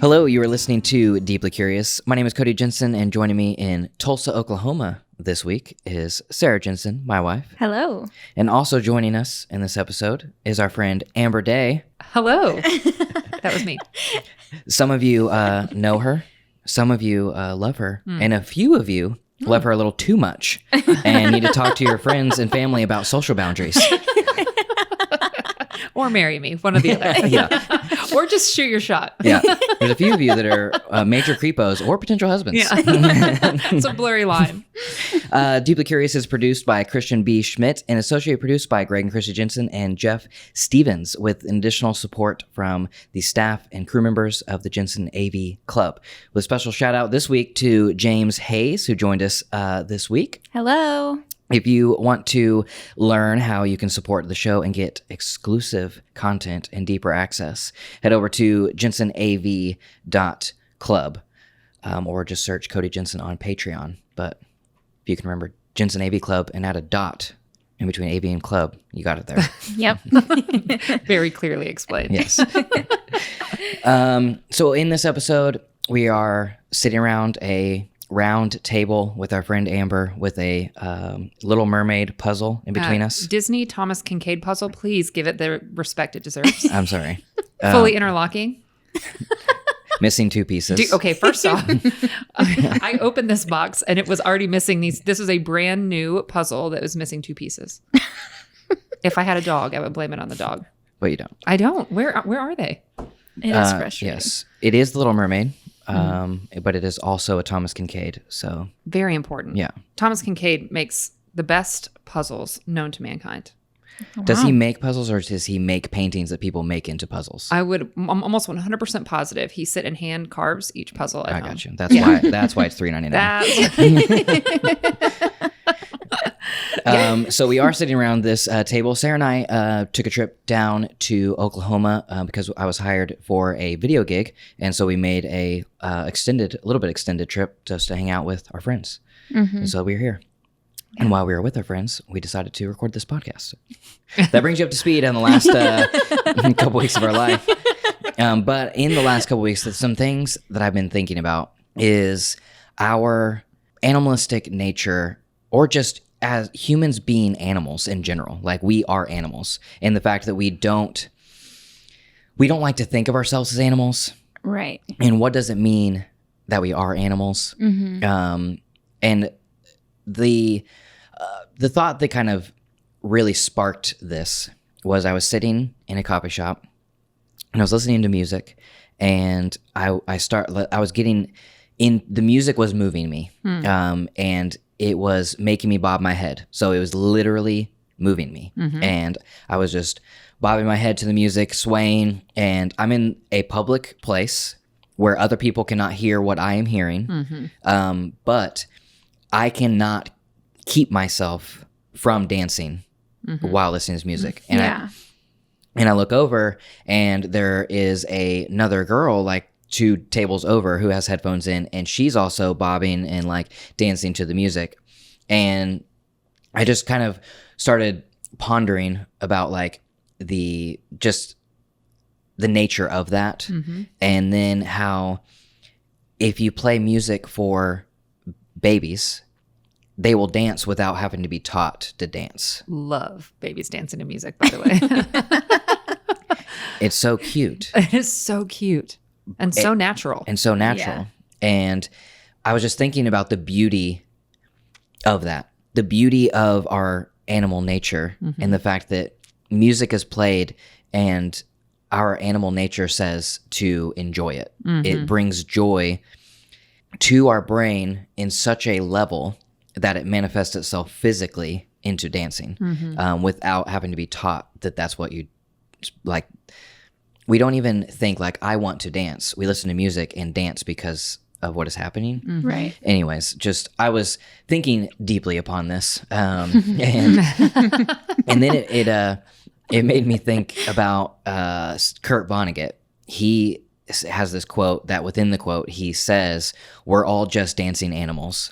Hello, you are listening to Deeply Curious. My name is Cody Jensen, and joining me in Tulsa, Oklahoma this week is Sarah Jensen, my wife. Hello. And also joining us in this episode is our friend Amber Day. Hello. That was me. Some of you know her, some of you love her, and a few of you love her a little too much and need to talk to your friends and family about social boundaries. Or marry me, one or the other. Yeah. Or just shoot your shot. Yeah. There's a few of you that are major creepos or potential husbands. Yeah. It's a blurry line. Deeply Curious is produced by Christian B. Schmidt and associate produced by Greg and Christy Jensen and Jeff Stevens, with additional support from the staff and crew members of the Jensen AV Club. With special shout out this week to James Hayes, who joined us this week. Hello. If you want to learn how you can support the show and get exclusive content and deeper access, head over to jensenav.club or just search Cody Jensen on Patreon. But if you can remember Jensen AV Club and add a dot in between AV and Club, you got it there. Yep. Very clearly explained. Yes. So in this episode, we are sitting around a round table with our friend Amber with a Little Mermaid puzzle in between us. Disney Thomas Kincaid puzzle. Please give it the respect it deserves. I'm sorry. Fully interlocking. Missing two pieces. Okay, first off, I opened this box and it was already missing these. This is a brand new puzzle that was missing two pieces. If I had a dog, I would blame it on the dog. But you don't. I don't. Where are they? It is frustrating. Yes. It is The Little Mermaid, but it is also a Thomas Kincaid. So Very important. yeah. Thomas Kincaid makes the best puzzles known to mankind. Does he make puzzles or does he make paintings that people make into puzzles? I'm almost 100% positive he sit and hand carves each puzzle at I home. got you. That's why it's $3.99. So we are sitting around this table. Sarah and I took a trip down to Oklahoma because I was hired for a video gig, and so we made a little bit extended trip just to hang out with our friends. And so we're here. And while we were with our friends, we decided to record this podcast. That brings you up to speed on the last couple weeks of our life. But in the last couple weeks, some things that I've been thinking about is our animalistic nature, or just as humans being animals in general. Like, we are animals. And the fact that we don't like to think of ourselves as animals. Right. And what does it mean that we are animals? And the thought that kind of really sparked this was I was sitting in a coffee shop and I was listening to music, and I was getting in, the music was moving me, and it was making me bob my head. So it was literally moving me, and I was just bobbing my head to the music, swaying, and I'm in a public place where other people cannot hear what I am hearing, but I cannot keep myself from dancing while listening to music. And I look over, and there is another girl like 2 tables over who has headphones in, and she's also bobbing and like dancing to the music. And I just kind of started pondering about like the nature of that. And then how if you play music for babies, they will dance without having to be taught to dance. Love babies dancing to music, by the way. It's so cute. It is so cute and so natural. Yeah. And I was just thinking about the beauty of that, the beauty of our animal nature, and the fact that music is played and our animal nature says to enjoy it. It brings joy to our brain in such a level that it manifests itself physically into dancing, without having to be taught that that's what you like. We don't even think like, I want to dance. We listen to music and dance because of what is happening. Right. Anyways, I was thinking deeply upon this, and then it made me think about Kurt Vonnegut. He has this quote that within the quote he says, "We're all just dancing animals."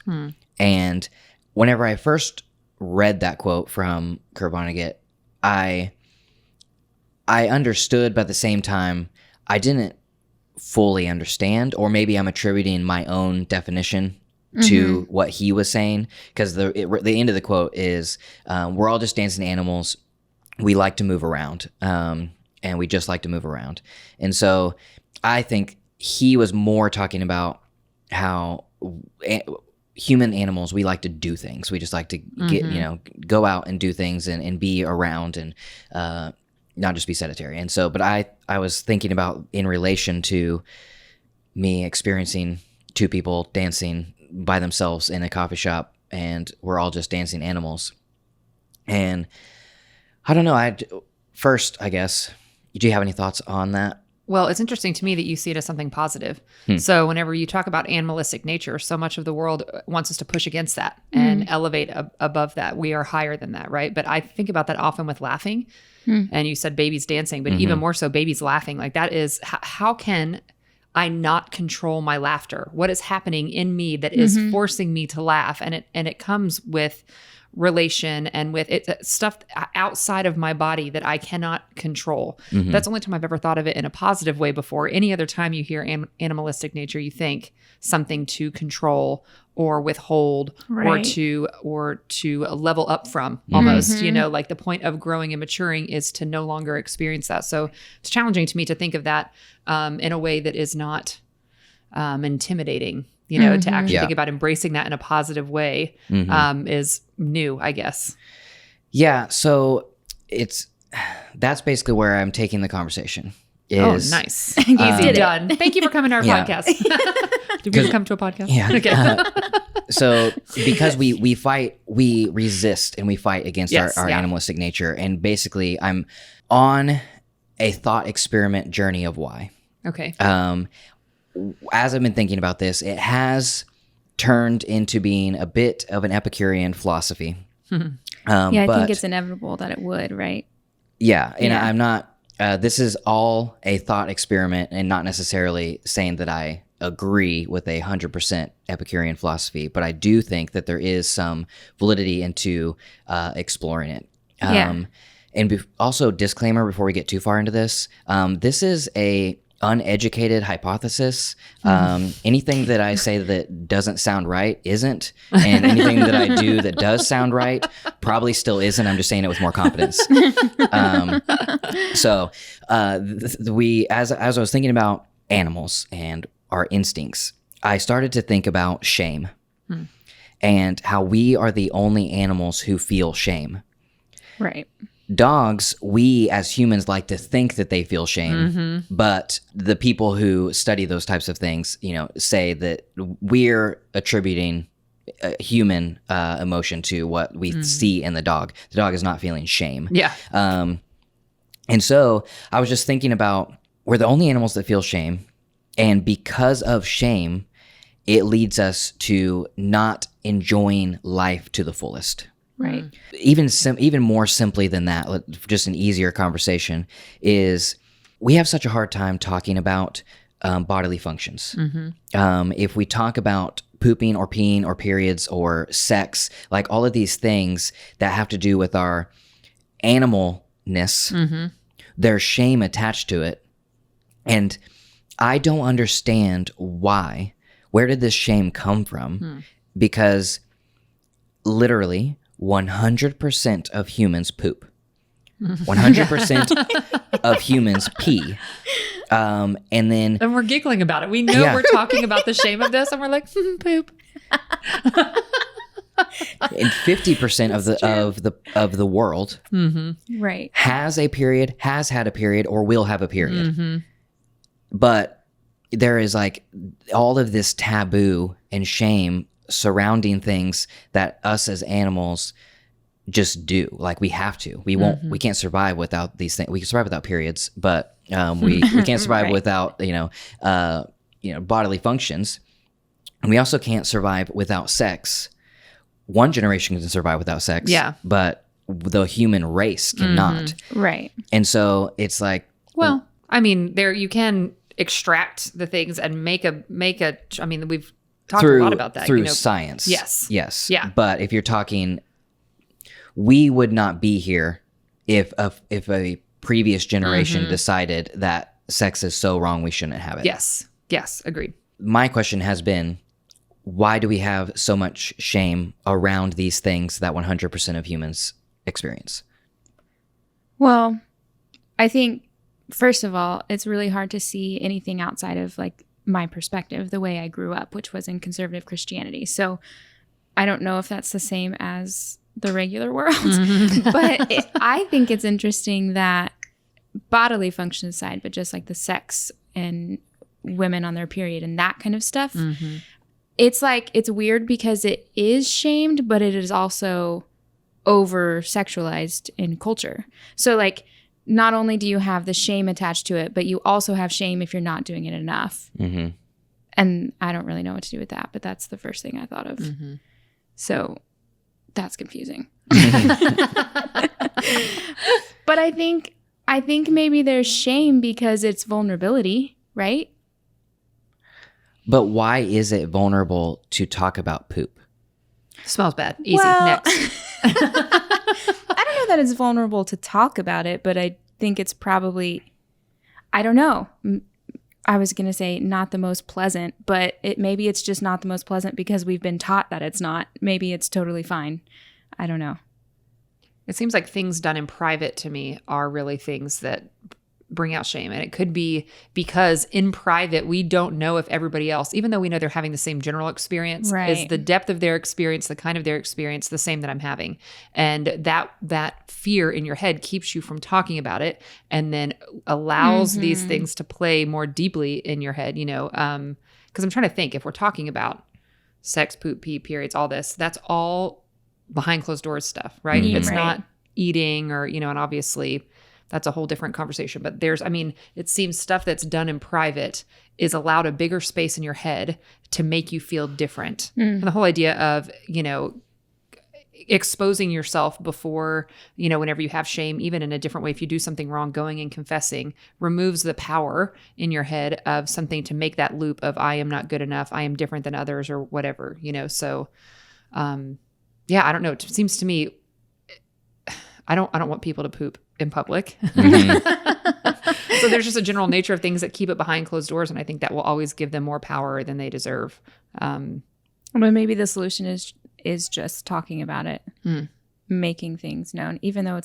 And whenever I first read that quote from Kurt Vonnegut, I understood, but at the same time, I didn't fully understand, or maybe I'm attributing my own definition to what he was saying, because the end of the quote is, we're all just dancing animals. We like to move around, and we just like to move around. And so I think he was more talking about how human animals, we like to do things. We just like to get, go out and do things and be around, and not just be sedentary. And so, but I was thinking about in relation to me experiencing two people dancing by themselves in a coffee shop, and we're all just dancing animals. And I don't know. First, I guess, do you have any thoughts on that? Well, it's interesting to me that you see it as something positive. So whenever you talk about animalistic nature, so much of the world wants us to push against that and elevate above that. We are higher than that, right? But I think about that often with laughing. And you said babies dancing, but even more so babies laughing. Like that is, how can I not control my laughter? What is happening in me that is forcing me to laugh? And it comes with relation and with stuff outside of my body that I cannot control. That's the only time I've ever thought of it in a positive way before. Any other time you hear animalistic nature, you think something to control or withhold, or to level up from almost, like the point of growing and maturing is to no longer experience that. So it's challenging to me to think of that in a way that is not intimidating. To actually think about embracing that in a positive way is new, I guess. Yeah. So that's basically where I'm taking the conversation. Nice. Easy done. Thank you for coming to our podcast. Did we come to a podcast? Yeah. Okay. So because we fight, we resist and we fight against our animalistic nature. And basically I'm on a thought experiment journey of why. Okay. As I've been thinking about this, it has turned into being a bit of an Epicurean philosophy. I think it's inevitable that it would, right? Yeah, and I'm not, this is all a thought experiment and not necessarily saying that I agree with 100% Epicurean philosophy, but I do think that there is some validity into exploring it. And also, disclaimer before we get too far into this, this is a uneducated hypothesis. Anything that I say that doesn't sound right isn't, and anything that I do that does sound right probably still isn't. I'm just saying it with more confidence. So as I was thinking about animals and our instincts, I started to think about shame and how we are the only animals who feel shame. Right. Dogs, we as humans like to think that they feel shame, but the people who study those types of things, say that we're attributing human emotion to what we see in the dog. The dog is not feeling shame. Yeah. And so I was just thinking about, we're the only animals that feel shame, and because of shame, it leads us to not enjoying life to the fullest. Right. Even more simply than that, just an easier conversation, is we have such a hard time talking about bodily functions. If we talk about pooping or peeing or periods or sex, like all of these things that have to do with our animalness, there's shame attached to it. And I don't understand why. Where did this shame come from? Because literally 100% of humans poop. 100% of humans pee. And we're giggling about it. We know we're talking about the shame of this, and we're like, poop. And 50% of the world right. has a period, has had a period, or will have a period. But there is like all of this taboo and shame surrounding things that us as animals just do. Like we have to. We can't survive without these things. We can survive without periods, but we can't survive without bodily functions. And we also can't survive without sex. One generation can survive without sex, but the human race cannot. Right. And so it's like, well, I mean, there you can extract the things and make a. I mean, we've talked a lot about that through science. Yes. Yeah. But if you're talking, we would not be here if a previous generation decided that sex is so wrong we shouldn't have it. Yes. Agreed. My question has been, why do we have so much shame around these things that 100% of humans experience? Well, I think, first of all, it's really hard to see anything outside of like my perspective, the way I grew up, which was in conservative Christianity. So I don't know if that's the same as the regular world, but I think it's interesting that bodily function aside, but just like the sex and women on their period and that kind of stuff, it's like, it's weird because it is shamed, but it is also over sexualized in culture. So like, not only do you have the shame attached to it, but you also have shame if you're not doing it enough. And I don't really know what to do with that, but that's the first thing I thought of. So that's confusing. But I think maybe there's shame because it's vulnerability, right? But why is it vulnerable to talk about poop? Smells bad. Easy. Well, Next. I don't know that it's vulnerable to talk about it, but I think it's probably, I don't know. I was going to say not the most pleasant, but maybe it's just not the most pleasant because we've been taught that it's not. Maybe it's totally fine. I don't know. It seems like things done in private to me are really things that bring out shame. And it could be because in private, we don't know if everybody else, even though we know they're having the same general experience, is the depth of their experience, the kind of their experience, the same that I'm having. And that fear in your head keeps you from talking about it and then allows these things to play more deeply in your head, because I'm trying to think, if we're talking about sex, poop, pee, periods, all this, that's all behind closed doors stuff, right? It's not eating or, and obviously that's a whole different conversation. But it seems stuff that's done in private is allowed a bigger space in your head to make you feel different. And the whole idea of, exposing yourself before, whenever you have shame, even in a different way, if you do something wrong, going and confessing removes the power in your head of something to make that loop of I am not good enough, I am different than others or whatever, So, I don't know. It seems to me, I don't want people to poop in public. So there's just a general nature of things that keep it behind closed doors. And I think that will always give them more power than they deserve. But maybe the solution is just talking about it, making things known, even though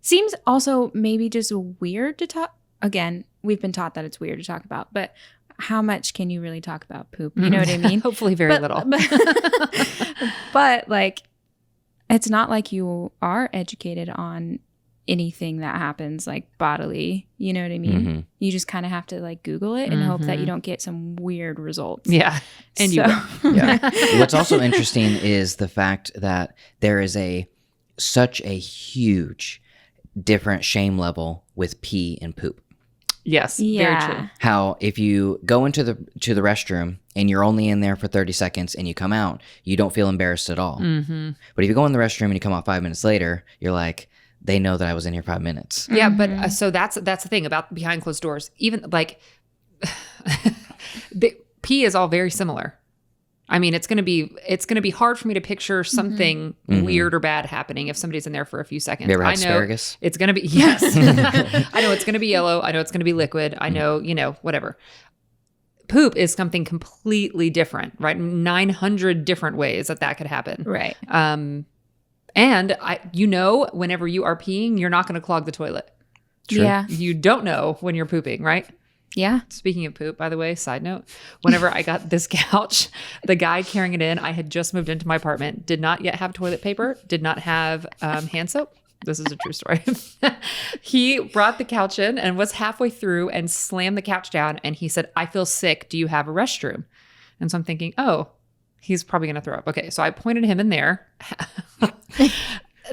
seems also maybe just weird to talk. Again, we've been taught that it's weird to talk about, but how much can you really talk about poop? You know what I mean? Hopefully very little. But like, it's not like you are educated on anything that happens like bodily. You know what I mean? You just kind of have to like Google it and hope that you don't get some weird results. Yeah. And you will. Yeah. What's also interesting is the fact that there is such a huge different shame level with pee and poop. Yes, very true. How if you go into the restroom and you're only in there for 30 seconds and you come out, you don't feel embarrassed at all. But if you go in the restroom and you come out 5 minutes later, you're like, they know that I was in here 5 minutes. Yeah, but so that's the thing about behind closed doors. Even like the pee is all very similar. It's going to be hard for me to picture something weird or bad happening if somebody's in there for a few seconds. You ever had asparagus? It's going to be, yes. I know it's going to be yellow. I know it's going to be liquid. I know, whatever. Poop is something completely different, right? 900 different ways that could happen. Right. And whenever you are peeing, you're not going to clog the toilet. True. Yeah. You don't know when you're pooping, right? Yeah. Speaking of poop, by the way, side note, whenever I got this couch, the guy carrying it in, I had just moved into my apartment, did not yet have toilet paper, did not have hand soap. This is a true story. He brought the couch in and was halfway through and slammed the couch down. And he said, I feel sick. Do you have a restroom? And so I'm thinking, oh, he's probably going to throw up. Okay. So I pointed him in there.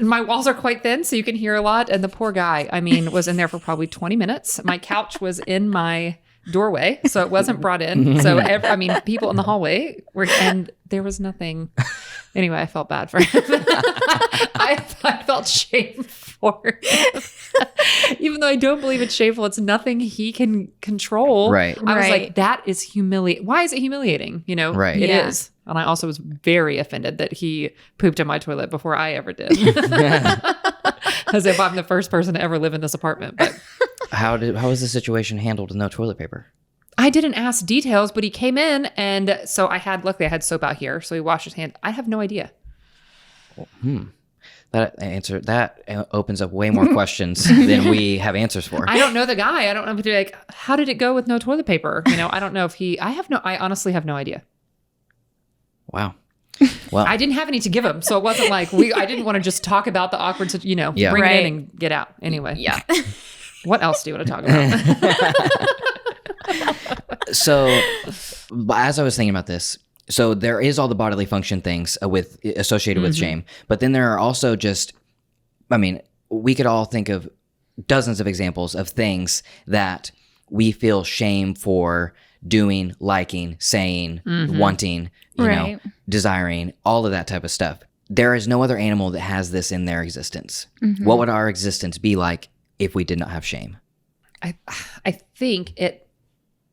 My walls are quite thin, so you can hear a lot. And the poor guy, was in there for probably 20 minutes. My couch was in my doorway, so it wasn't brought in. So, people in the hallway and there was nothing. Anyway, I felt bad for him. I felt shame for him. Even though I don't believe it's shameful, it's nothing he can control. Right. I was like, that is humiliating. Why is it humiliating? Right. It is. And I also was very offended that he pooped in my toilet before I ever did. As if I'm the first person to ever live in this apartment. But How was the situation handled with no toilet paper? I didn't ask details, but he came in, and so luckily I had soap out here, so he washed his hands. I have no idea. That opens up way more questions than we have answers for. I don't know the guy. I don't know if he's like, how did it go with no toilet paper? I don't know if I honestly have no idea. Wow. Well, I didn't have any to give him, so it wasn't like I didn't want to just talk about the awkward, bring it in and get out. Anyway. Yeah. What else do you want to talk about? So, as I was thinking about this, so there is all the bodily function things associated with shame, but then there are also we could all think of dozens of examples of things that we feel shame for doing, liking, saying, wanting, desiring, all of that type of stuff. There is no other animal that has this in their existence. What would our existence be like if we did not have shame? I think it,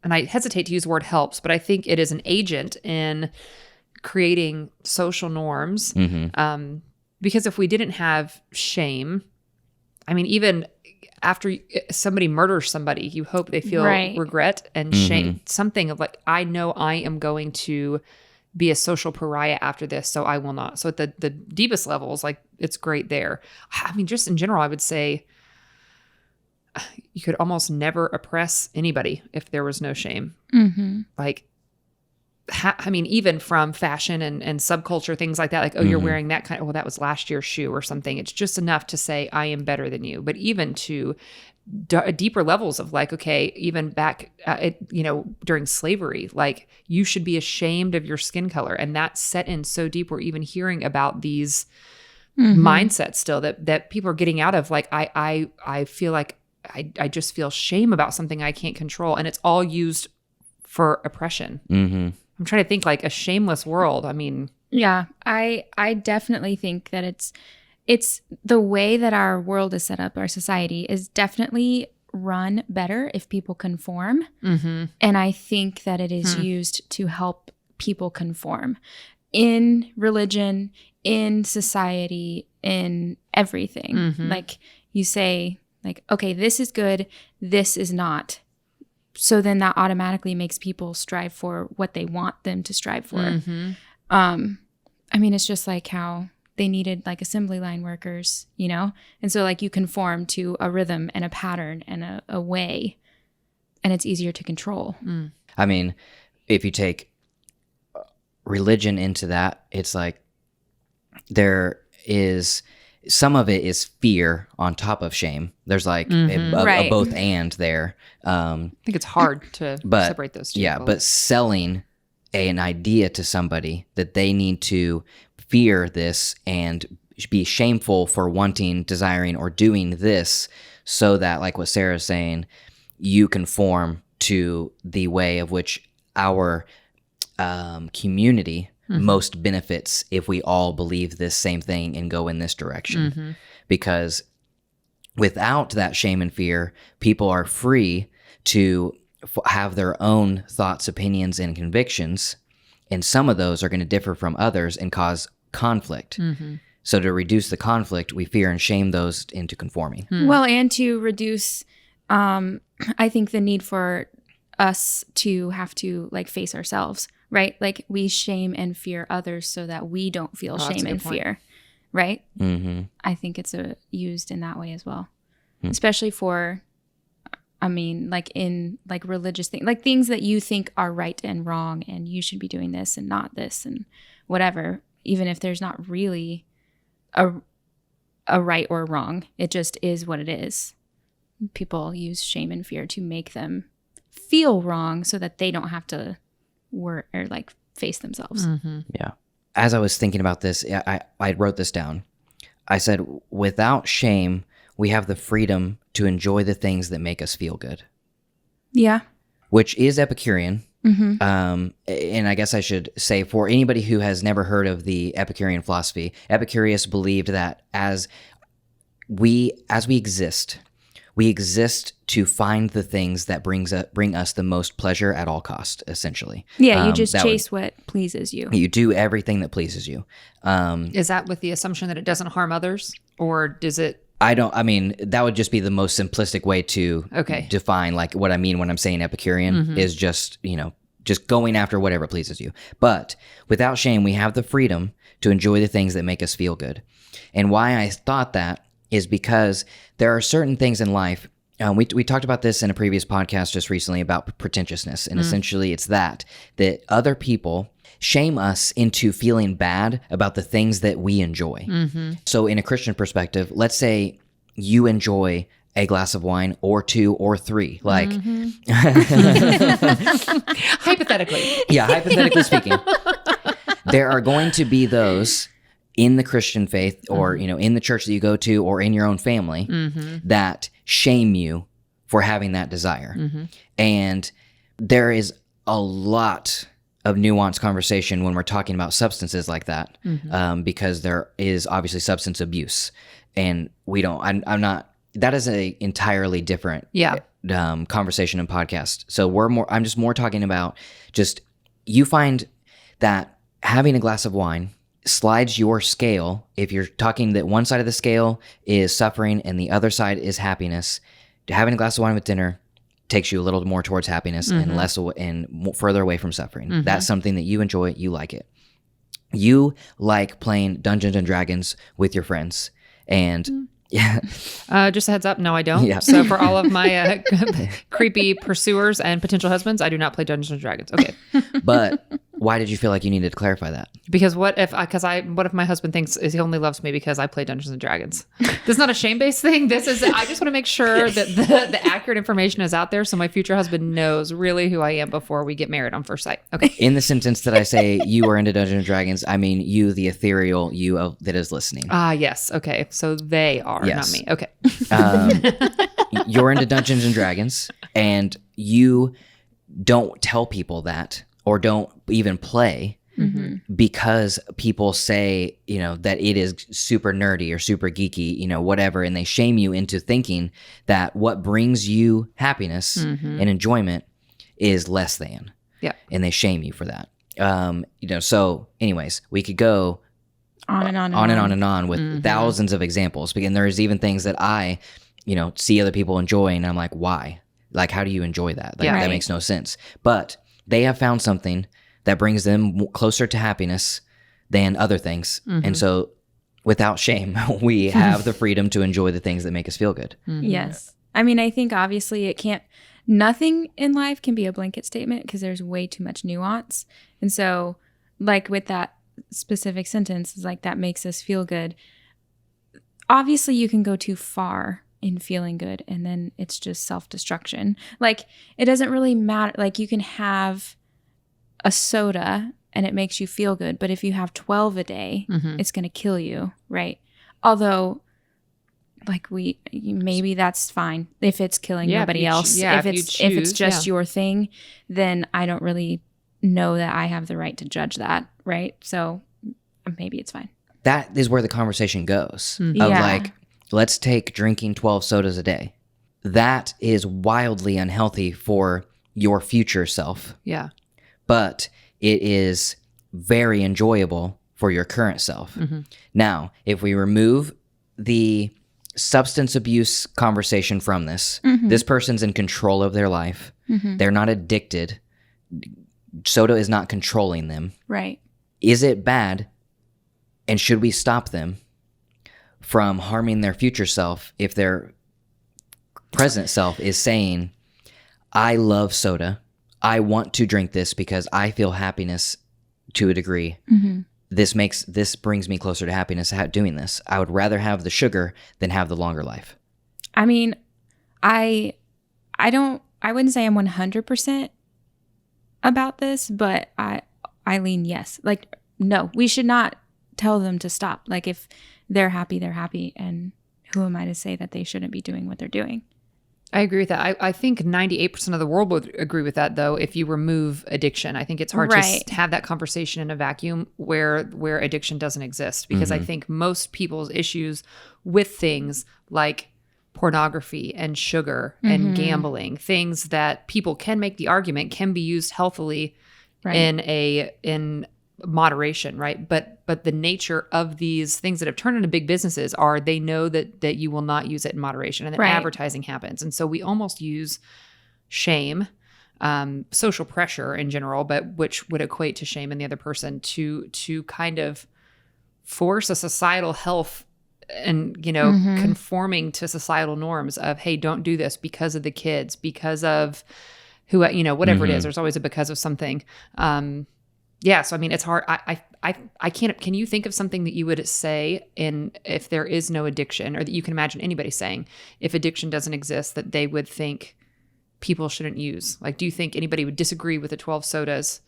and I hesitate to use the word helps, but I think it is an agent in creating social norms. Because if we didn't have shame, even after somebody murders somebody, you hope they feel regret and shame, something of like, I know I am going to be a social pariah after this, so I will not. So at the deepest levels, like, it's great there. Just in general, I would say you could almost never oppress anybody if there was no shame. Like, even from fashion and subculture, things like that, like, oh, you're wearing that kind of, well, that was last year's shoe or something. It's just enough to say, I am better than you. But even to deeper levels of like, okay, even back, during slavery, like, you should be ashamed of your skin color. And that's set in so deep. We're even hearing about these mindsets still that people are getting out of. Like, I feel like I just feel shame about something I can't control. And it's all used for oppression. I'm trying to think, like, a shameless world. Yeah, I definitely think that it's the way that our world is set up, our society is definitely run better if people conform. And I think that it is used to help people conform in religion, in society, in everything. Like, you say, like, okay, this is good, this is not. So then that automatically makes people strive for what they want them to strive for. It's just like how they needed like assembly line workers, And so like you conform to a rhythm and a pattern and a way, and it's easier to control. If you take religion into that, it's like there is... Some of it is fear on top of shame. There's like a both and there. I think it's hard to separate those two. Yeah, but selling an idea to somebody that they need to fear this and be shameful for wanting, desiring, or doing this, so that, like what Sarah's saying, you conform to the way of which our community most benefits if we all believe this same thing and go in this direction. Because without that shame and fear, people are free to have their own thoughts, opinions, and convictions, and some of those are going to differ from others and cause conflict. So to reduce the conflict, we fear and shame those into conforming. Well, and to reduce, I think, the need for us to have to like face ourselves. Right? Like, we shame and fear others so that we don't feel shame and fear. Right? I think it's used in that way as well. Especially for, like in like religious things, like things that you think are right and wrong and you should be doing this and not this and whatever, even if there's not really a right or wrong. It just is what it is. People use shame and fear to make them feel wrong so that they don't have to or like face themselves. Yeah. As I was thinking about this, I wrote this down. I said, without shame, we have the freedom to enjoy the things that make us feel good. Yeah. Which is Epicurean. And I guess I should say, for anybody who has never heard of the Epicurean philosophy, Epicurus believed that as we exist, we exist to find the things that bring us the most pleasure at all cost, essentially. Yeah, you just chase what pleases you. You do everything that pleases you. Is that with the assumption that it doesn't harm others? Or does it I mean, that would just be the most simplistic way to define like what I mean when I'm saying Epicurean is just, just going after whatever pleases you. But without shame, we have the freedom to enjoy the things that make us feel good. And why I thought that is because there are certain things in life. We talked about this in a previous podcast just recently about pretentiousness. And essentially it's that other people shame us into feeling bad about the things that we enjoy. So in a Christian perspective, let's say you enjoy a glass of wine or 2 or 3, like hypothetically. Yeah, hypothetically speaking. There are going to be those in the Christian faith or, in the church that you go to or in your own family that shame you for having that desire. And there is a lot of nuanced conversation when we're talking about substances like that, because there is obviously substance abuse, and I'm not. That is a entirely different conversation and podcast. So I'm just more talking about just you find that having a glass of wine slides your scale. If you're talking that one side of the scale is suffering and the other side is happiness, having a glass of wine with dinner takes you a little more towards happiness and less further away from suffering. That's something that you enjoy. You like it. You like playing Dungeons and Dragons with your friends. And just a heads up. No, I don't. Yeah. So for all of my creepy pursuers and potential husbands, I do not play Dungeons and Dragons. Okay. But why did you feel like you needed to clarify that? Because what if my husband thinks is he only loves me because I play Dungeons and Dragons? This is not a shame-based thing. I just want to make sure that the accurate information is out there so my future husband knows really who I am before we get married on first sight. Okay. In the sentence that I say you are into Dungeons and Dragons, I mean you, the ethereal you that is listening. Yes. Okay. So they are, not me. Okay. You're into Dungeons and Dragons, and you don't tell people that or don't even play because people say, that it is super nerdy or super geeky, whatever, and they shame you into thinking that what brings you happiness and enjoyment is less than. Yeah. And they shame you for that. So anyways, we could go on and on with thousands of examples. And there's even things that I, see other people enjoying, and I'm like, why? Like, how do you enjoy that? Like, that makes no sense. But they have found something that brings them closer to happiness than other things. And so without shame, we have the freedom to enjoy the things that make us feel good. Yes. I mean, I think obviously nothing in life can be a blanket statement because there's way too much nuance. And so like with that specific sentence, is like that makes us feel good. Obviously you can go too far in feeling good and then it's just self-destruction. Like it doesn't really matter. Like you can have a soda and it makes you feel good, but if you have 12 a day, it's going to kill you, right? Although like maybe that's fine if it's killing nobody else. If it's just your thing, then I don't really know that I have the right to judge that, right? So maybe it's fine. That is where the conversation goes of like, let's take drinking 12 sodas a day. That is wildly unhealthy for your future self. Yeah. But it is very enjoyable for your current self. Now, if we remove the substance abuse conversation from this, this person's in control of their life. They're not addicted. Soda is not controlling them. Right. Is it bad? And should we stop them from harming their future self if their present self is saying, I love soda. I want to drink this because I feel happiness to a degree. This brings me closer to happiness doing this. I would rather have the sugar than have the longer life. I mean, I wouldn't say I'm 100% about this, but I lean yes. Like, no, we should not tell them to stop. Like if they're happy, and who am I to say that they shouldn't be doing what they're doing? I agree with that. I think 98% of the world would agree with that, though, if you remove addiction. I think it's hard to have that conversation in a vacuum where addiction doesn't exist, because I think most people's issues with things like pornography and sugar and gambling, things that people can make the argument can be used healthily in moderation, right? But the nature of these things that have turned into big businesses are they know that you will not use it in moderation, and then advertising happens. And so we almost use shame, social pressure in general, but which would equate to shame in the other person to kind of force a societal health and, conforming to societal norms of, hey, don't do this because of the kids, because of who, whatever it is. There's always a because of something. Yeah. So, I mean, it's hard. I can't, can you think of something that you would say if there is no addiction, or that you can imagine anybody saying if addiction doesn't exist, that they would think people shouldn't use? Like, do you think anybody would disagree with the 12 sodas?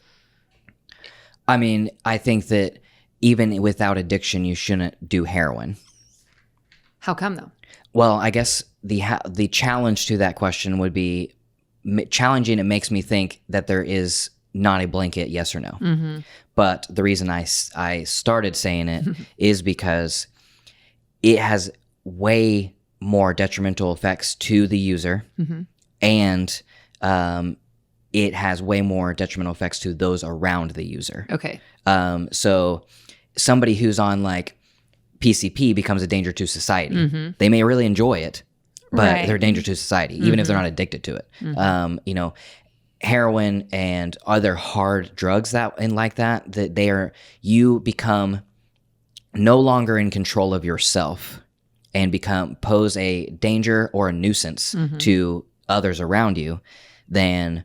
I mean, I think that even without addiction, you shouldn't do heroin. How come though? Well, I guess the challenge to that question would be challenging. It makes me think that there is not a blanket yes or no. Mm-hmm. But the reason I started saying it is because it has way more detrimental effects to the user, and it has way more detrimental effects to those around the user. Okay. So somebody who's on like PCP becomes a danger to society. They may really enjoy it, but they're a danger to society, even if they're not addicted to it. Heroin and other hard drugs that you become no longer in control of yourself and pose a danger or a nuisance to others around you, then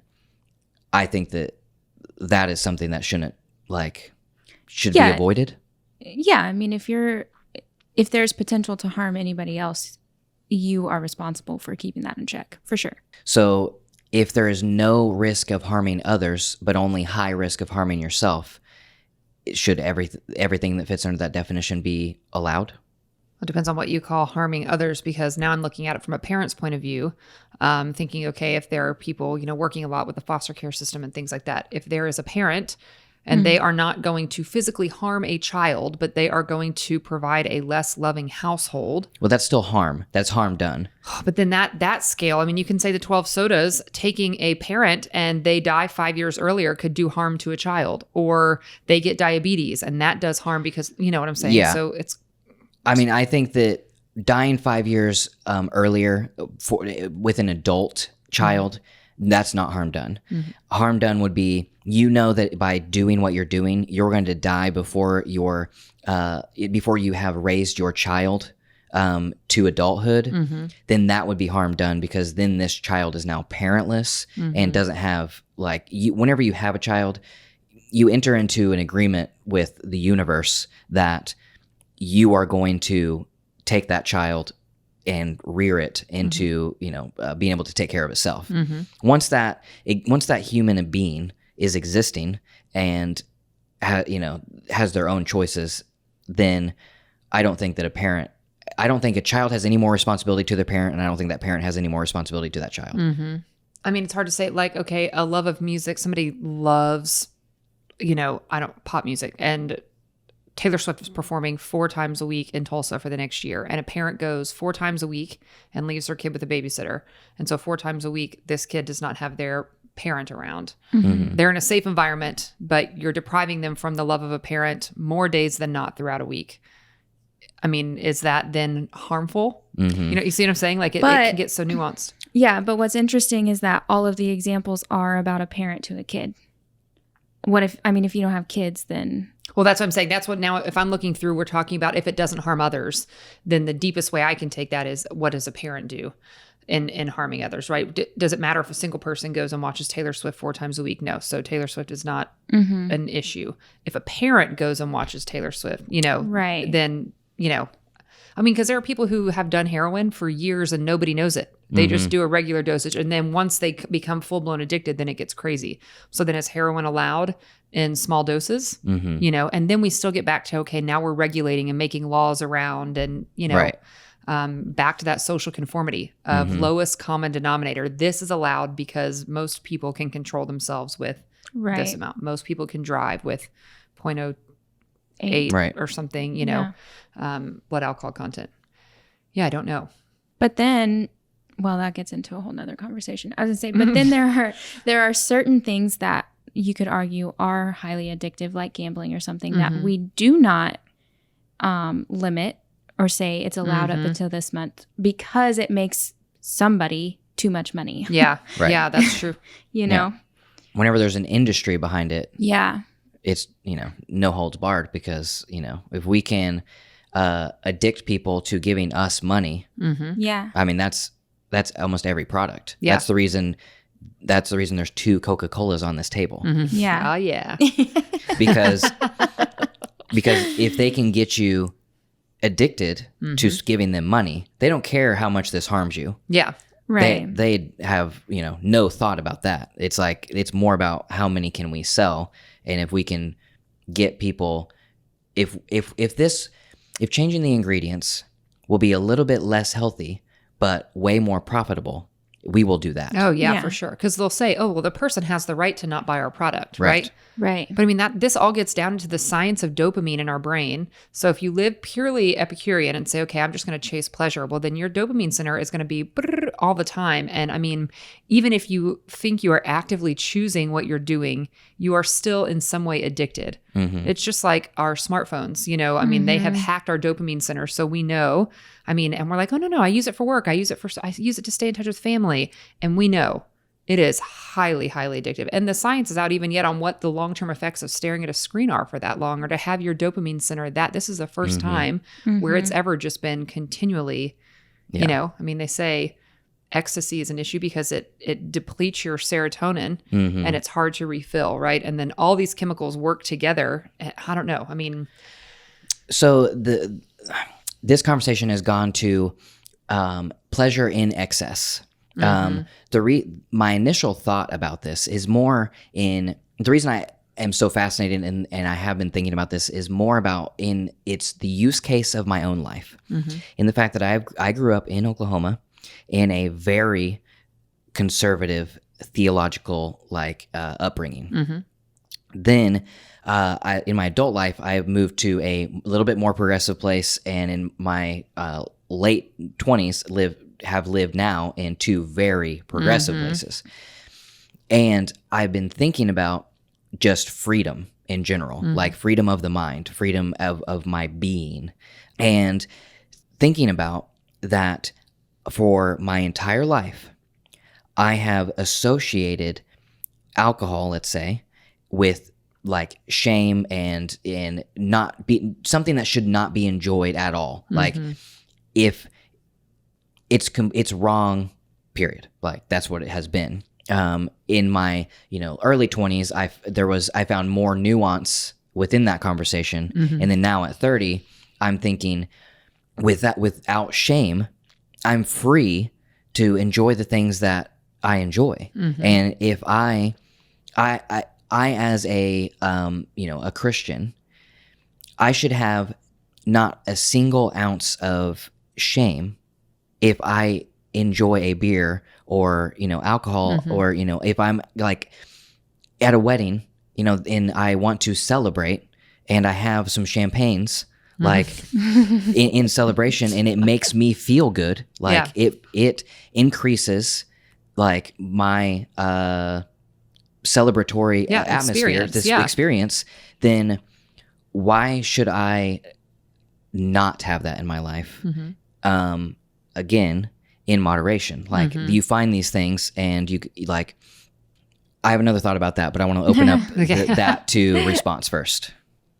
I think that is something that should be avoided. Yeah, I mean, if there's potential to harm anybody else, you are responsible for keeping that in check, for sure. So if there is no risk of harming others, but only high risk of harming yourself, should everything that fits under that definition be allowed? It depends on what you call harming others, because now I'm looking at it from a parent's point of view, thinking, okay, if there are people, working a lot with the foster care system and things like that, if there is a parent and they are not going to physically harm a child, but they are going to provide a less loving household. Well, that's still harm. That's harm done. But then that scale, I mean, you can say the 12 sodas, taking a parent and they die 5 years earlier could do harm to a child, or they get diabetes and that does harm because, you know what I'm saying? Yeah. So it's... I mean, I think that dying 5 years earlier with an adult child, that's not harm done. Harm done would be, that by doing what you're doing, you're going to die before you have raised your child to adulthood. Then that would be harm done, because then this child is now parentless and doesn't have whenever you have a child, you enter into an agreement with the universe that you are going to take that child and rear it into, being able to take care of itself. Once that human being is existing and has their own choices, then I don't think a child has any more responsibility to their parent, and I don't think that parent has any more responsibility to that child. I mean, it's hard to say, okay, a love of music, somebody loves, pop music, and Taylor Swift is performing 4 times a week in Tulsa for the next year. And a parent goes 4 times a week and leaves their kid with a babysitter. And so 4 times a week, this kid does not have their parent around. They're in a safe environment, but you're depriving them from the love of a parent more days than not throughout a week. I mean, is that then harmful? You see what I'm saying? It can get so nuanced. Yeah, but what's interesting is that all of the examples are about a parent to a kid. If you don't have kids, then... Well, that's what I'm saying. That's what now, if I'm looking through, we're talking about if it doesn't harm others, then the deepest way I can take that is, what does a parent do in harming others, right? Does it matter if a single person goes and watches Taylor Swift 4 times a week? No. So Taylor Swift is not an issue. If a parent goes and watches Taylor Swift, right, then, because there are people who have done heroin for years and nobody knows it. They just do a regular dosage. And then once they become full-blown addicted, then it gets crazy. So then is heroin allowed in small doses? And then we still get back to, okay, now we're regulating and making laws around and, right. Back to that social conformity of lowest common denominator. This is allowed because most people can control themselves with this amount. Most people can drive with 0.08 or something, blood alcohol content. Yeah, I don't know. But then, well, that gets into a whole nother conversation. I was gonna say, but then there are certain things that you could argue are highly addictive, like gambling or something, that we do not limit or say it's allowed up until this month because it makes somebody too much money. Yeah. Right. Yeah, that's true. You know? Whenever there's an industry behind it, Yeah. it's, no holds barred because, if we can addict people to giving us money, Yeah. I mean, that's almost every product. Yeah. That's the reason there's 2 Coca-Colas on this table. Yeah. Oh, yeah. Because if they can get you addicted to giving them money, they don't care how much this harms you. Yeah. Right. They have, no thought about that. It's like, it's more about how many can we sell. And if we can get people, if changing the ingredients will be a little bit less healthy, but way more profitable, we will do that. Oh, yeah, Yeah. for sure. Because they'll say, oh, well, the person has the right to not buy our product, right? Right. But I mean, this all gets down to the science of dopamine in our brain. So if you live purely Epicurean and say, okay, I'm just going to chase pleasure, well, then your dopamine center is going to be brrr all the time. And I mean, even if you think you are actively choosing what you're doing, you are still in some way addicted. It's just like our smartphones, I mean, they have hacked our dopamine center. So we know, I mean, and we're like, oh, no, I use it for work. I use it to stay in touch with family. And we know it is highly, highly addictive. And the science is out even yet on what the long-term effects of staring at a screen are for that long, or to have your dopamine center this is the first time where it's ever just been continually, I mean, they say ecstasy is an issue because it depletes your serotonin and it's hard to refill, right? And then all these chemicals work together. I don't know. I mean, So this conversation has gone to pleasure in excess. My initial thought about this is more in the reason I am so fascinated and I have been thinking about this is more about it's the use case of my own life, in the fact that I grew up in Oklahoma in a very conservative theological upbringing. Then in my adult life, I moved to a little bit more progressive place, and in my late 20s have lived now in 2 very progressive places. And I've been thinking about just freedom in general, like freedom of the mind, freedom of my being, and thinking about that for my entire life, I have associated alcohol, let's say, with like shame and not be something that should not be enjoyed at all. Like if it's wrong, period. Like that's what it has been. In my early 20s, I found more nuance within that conversation, and then now at 30, I'm thinking without shame, I'm free to enjoy the things that I enjoy, and if I as a a Christian, I should have not a single ounce of shame if I enjoy a beer or alcohol, or if I'm like at a wedding, and I want to celebrate and I have some champagnes like in celebration, and it makes me feel good, like it increases like my celebratory atmosphere, this experience, then why should I not have that in my life? Again, in moderation. Like you find these things and you like, I have another thought about that, but I want to open up that to response first.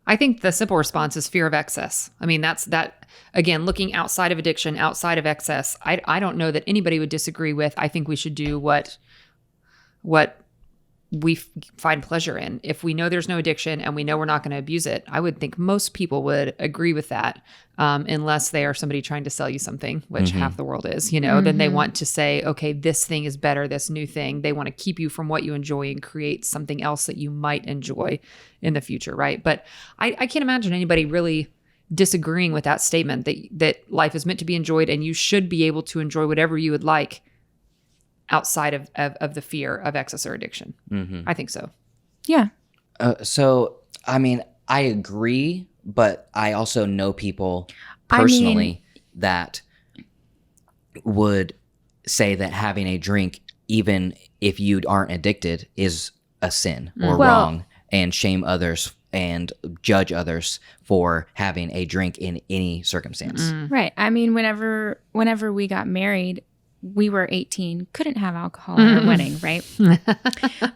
I think the simple response is fear of excess. I mean, that's that, again, looking outside of addiction, outside of excess. I don't know that anybody would disagree with. I think we should do what we find pleasure in. If we know there's no addiction and we know we're not going to abuse it, I would think most people would agree with that, unless they are somebody trying to sell you something, which half the world is, then they want to say, okay, this thing is better, this new thing. They want to keep you from what you enjoy and create something else that you might enjoy in the future, right? But I can't imagine anybody really disagreeing with that statement that life is meant to be enjoyed and you should be able to enjoy whatever you would like outside of the fear of excess or addiction. I think so. Yeah. So, I mean, I agree, but I also know people personally that would say that having a drink, even if you aren't addicted, is a sin or Well- wrong and shame others and judge others for having a drink in any circumstance. Right. I mean, whenever we got married, we were 18, couldn't have alcohol at our wedding, right?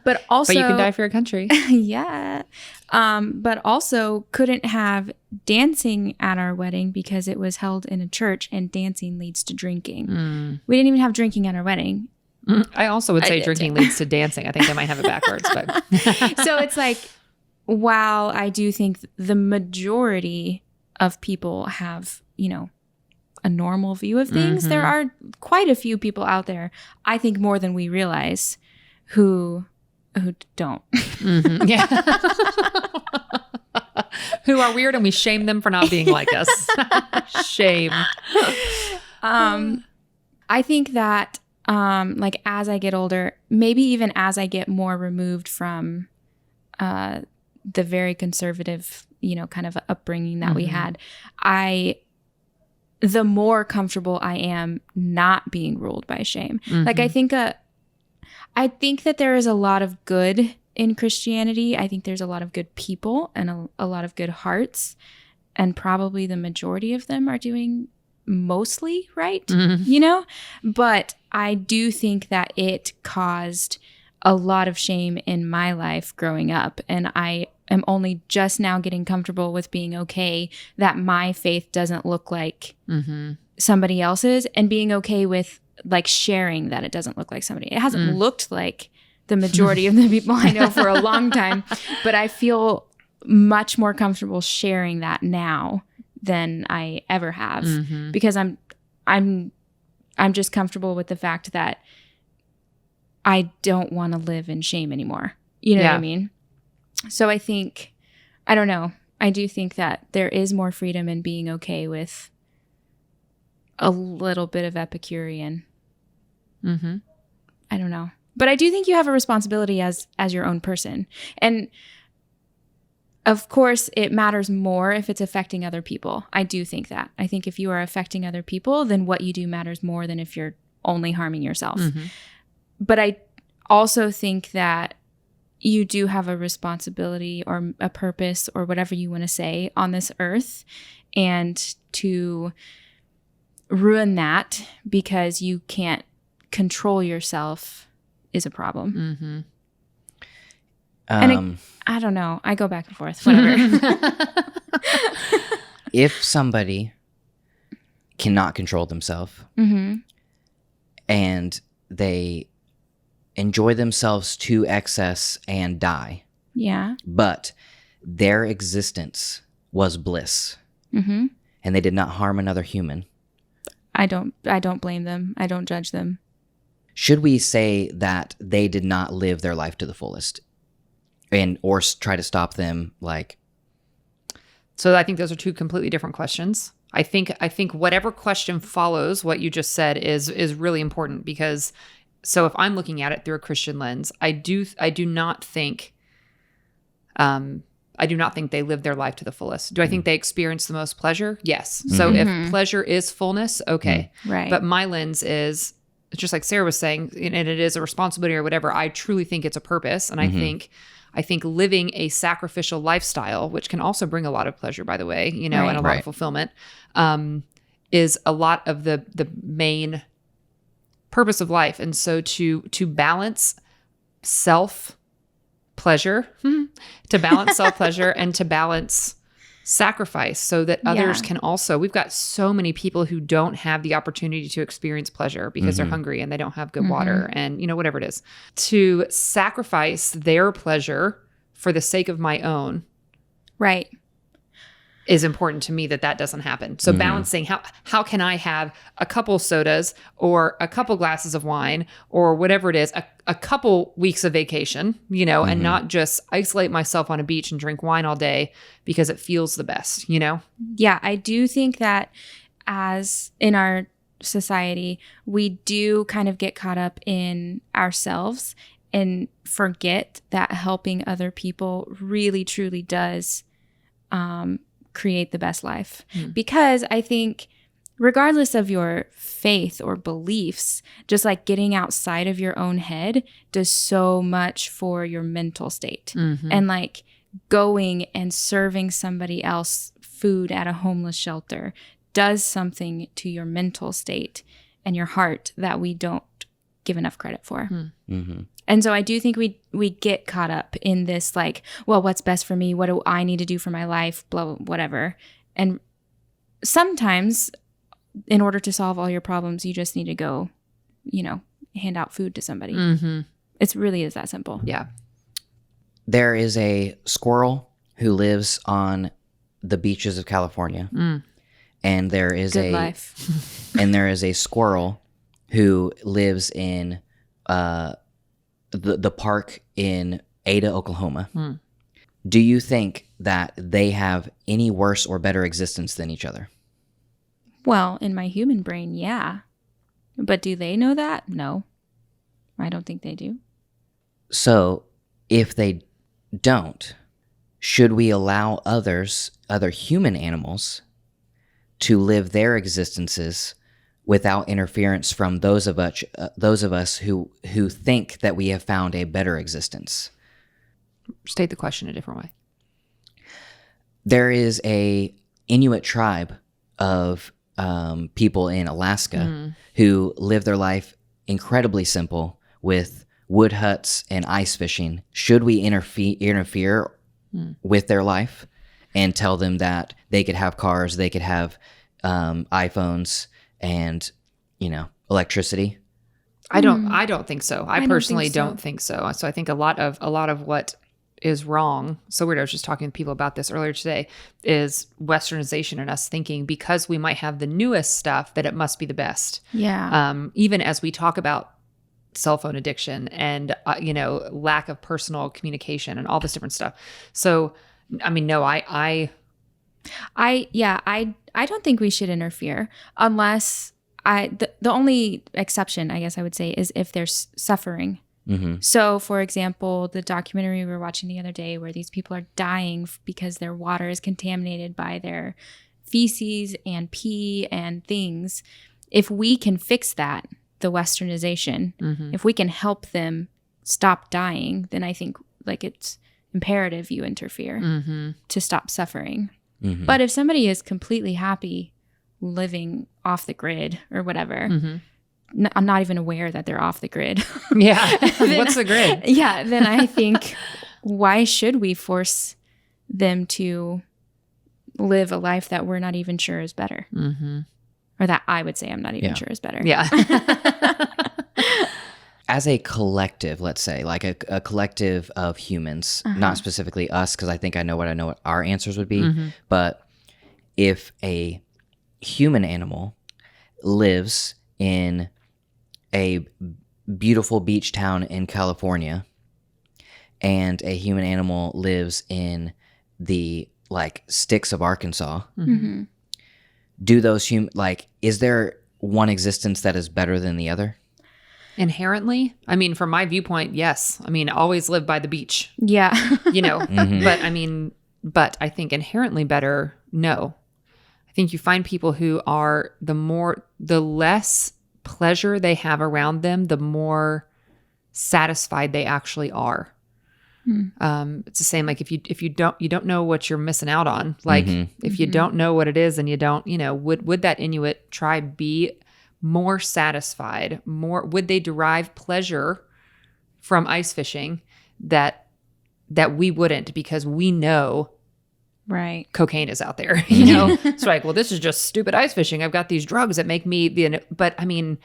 But also, But you can die for your country. yeah. But also couldn't have dancing at our wedding because it was held in a church and dancing leads to drinking. We didn't even have drinking at our wedding. I also would say drinking leads to dancing. I think they might have it backwards, but So it's like, while I do think the majority of people have, a normal view of things, there are quite a few people out there, I think more than we realize, who don't. yeah. Who are weird and we shame them for not being like us. Shame. I think that like as I get older, maybe even as I get more removed from the very conservative, kind of upbringing that we had, the more comfortable I am not being ruled by shame. Like I think that there is a lot of good in Christianity. I think there's a lot of good people and a lot of good hearts, and probably the majority of them are doing mostly right, But I do think that it caused a lot of shame in my life growing up, and I am only just now getting comfortable with being okay that my faith doesn't look like somebody else's, and being okay with like sharing that it doesn't look like somebody. It hasn't looked like the majority of the people I know for a long time, but I feel much more comfortable sharing that now than I ever have, because I'm just comfortable with the fact that I don't want to live in shame anymore. You know what I mean? So I think, I don't know. I do think that there is more freedom in being okay with a little bit of Epicurean. I don't know. But I do think you have a responsibility as your own person. And of course, it matters more if it's affecting other people. I do think that. I think if you are affecting other people, then what you do matters more than if you're only harming yourself. But I also think that you do have a responsibility or a purpose or whatever you want to say on this earth, and to ruin that because you can't control yourself is a problem. And I don't know. I go back and forth. Whatever. If somebody cannot control themselves and they enjoy themselves to excess and die, but their existence was bliss, and they did not harm another human, I don't blame them. I don't judge them. should we say that they did not live their life to the fullest, or try to stop them? So I think those are two completely different questions. I think whatever question follows what you just said is really important, because so if I'm looking at it through a Christian lens, I do not think they live their life to the fullest. Do I think they experience the most pleasure? Yes. So if pleasure is fullness, okay. Right. But my lens is just like Sarah was saying, and it is a responsibility or whatever. I truly think it's a purpose, and I think living a sacrificial lifestyle, which can also bring a lot of pleasure, by the way, and a lot of fulfillment, is a lot of the main purpose of life. And so to balance self-pleasure, and to balance sacrifice so that others can also, we've got so many people who don't have the opportunity to experience pleasure because they're hungry and they don't have good water and, whatever it is. To sacrifice their pleasure for the sake of my own. Right. Is important to me that doesn't happen. So balancing how can I have a couple sodas or a couple glasses of wine or whatever it is, a couple weeks of vacation, and not just isolate myself on a beach and drink wine all day because it feels the best, Yeah, I do think that as in our society, we do kind of get caught up in ourselves and forget that helping other people really, truly does create the best life. Because I think regardless of your faith or beliefs, just like getting outside of your own head does so much for your mental state. And like going and serving somebody else food at a homeless shelter does something to your mental state and your heart that we don't give enough credit for. And so I do think we get caught up in this like, well, what's best for me? What do I need to do for my life? Blah, whatever. And sometimes in order to solve all your problems, you just need to go, hand out food to somebody. It really is that simple. Yeah. There is a squirrel who lives on the beaches of California. And there is Good life. and there is a squirrel who lives in the park in Ada, Oklahoma. Do you think that they have any worse or better existence than each other? Well, in my human brain, yeah. But do they know that? No. I don't think they do. So, if they don't, should we allow other human animals to live their existences without interference from those of us who think that we have found a better existence? State the question a different way. There is a Inuit tribe of people in Alaska who live their life incredibly simple with wood huts and ice fishing. Should we interfere with their life and tell them that they could have cars, they could have iPhones, and electricity? I don't think so. I personally think so. don't think so. So I think a lot of what is wrong. So weird. I was just talking to people about this earlier today. Is westernization and us thinking because we might have the newest stuff that it must be the best. Yeah. Even as we talk about cell phone addiction and lack of personal communication and all this different stuff. So I mean, no, I don't think we should interfere unless the only exception, I guess I would say, is if there's suffering. So, for example, the documentary we were watching the other day where these people are dying because their water is contaminated by their feces and pee and things. If we can fix that, the westernization, if we can help them stop dying, then I think like it's imperative you interfere to stop suffering. But if somebody is completely happy living off the grid or whatever, I'm not even aware that they're off the grid. Yeah. What's the grid? Yeah. Then I think, why should we force them to live a life that we're not even sure is better? Or that I would say I'm not even sure is better. Yeah. As a collective, let's say, like a collective of humans, not specifically us, because I think I know what our answers would be. But if a human animal lives in a beautiful beach town in California and a human animal lives in the sticks of Arkansas, do those is there one existence that is better than the other? Inherently, I mean, from my viewpoint, yes. I mean, always live by the beach. Yeah. But I think inherently better, no. I think you find people who are the less pleasure they have around them, the more satisfied they actually are. It's the same, like if you don't know what you're missing out on, like if you don't know what it is and you don't, would that Inuit tribe be more satisfied, would they derive pleasure from ice fishing that we wouldn't, because we know right cocaine is out there, It's like, well, this is just stupid ice fishing. I've got these drugs that make me but I mean,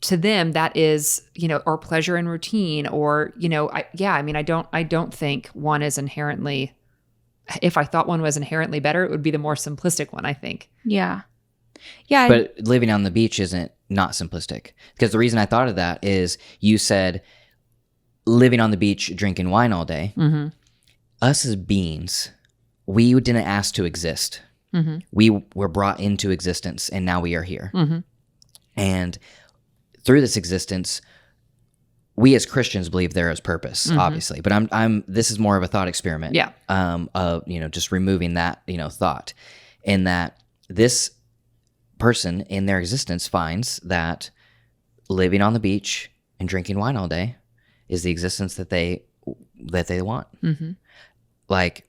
to them that is, or pleasure and routine, or, I don't think one is inherently, if I thought one was inherently better, it would be the more simplistic one, I think. Yeah. Yeah. But living on the beach isn't not simplistic, because the reason I thought of that is you said living on the beach, drinking wine all day. Us as beings, we didn't ask to exist. We were brought into existence, and now we are here. And through this existence, we as Christians believe there is purpose, obviously. But this is more of a thought experiment. Yeah. Of just removing that thought, in that this person in their existence finds that living on the beach and drinking wine all day is the existence that they want. Mm-hmm. Like,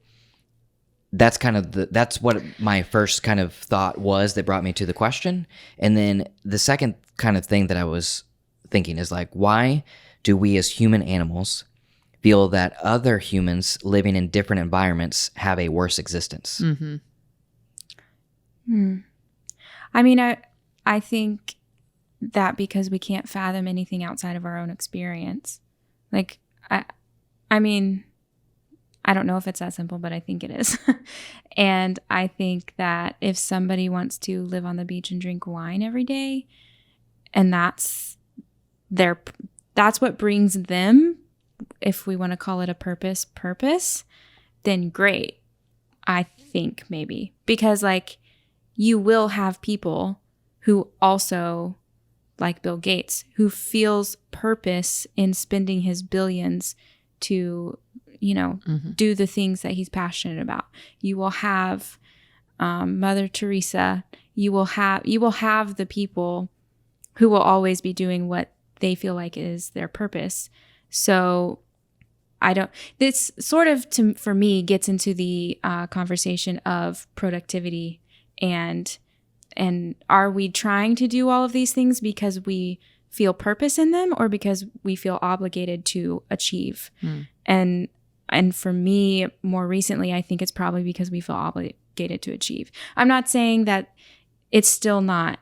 that's kind of that's what my first kind of thought was that brought me to the question. And then the second kind of thing that I was thinking is like, why do we as human animals feel that other humans living in different environments have a worse existence? Mm-hmm. I mean, I think that because we can't fathom anything outside of our own experience. Like, I mean, I don't know if it's that simple, but I think it is. And I think that if somebody wants to live on the beach and drink wine every day, and that's what brings them, if we want to call it a purpose, then great. I think maybe. Because like, you will have people who also, like Bill Gates, who feels purpose in spending his billions to, do the things that he's passionate about. You will have Mother Teresa. You will have the people who will always be doing what they feel like is their purpose. So this sort of, for me, gets into the conversation of productivity and are we trying to do all of these things because we feel purpose in them or because we feel obligated to achieve? And for me, more recently, I think it's probably because we feel obligated to achieve. I'm not saying that it's still not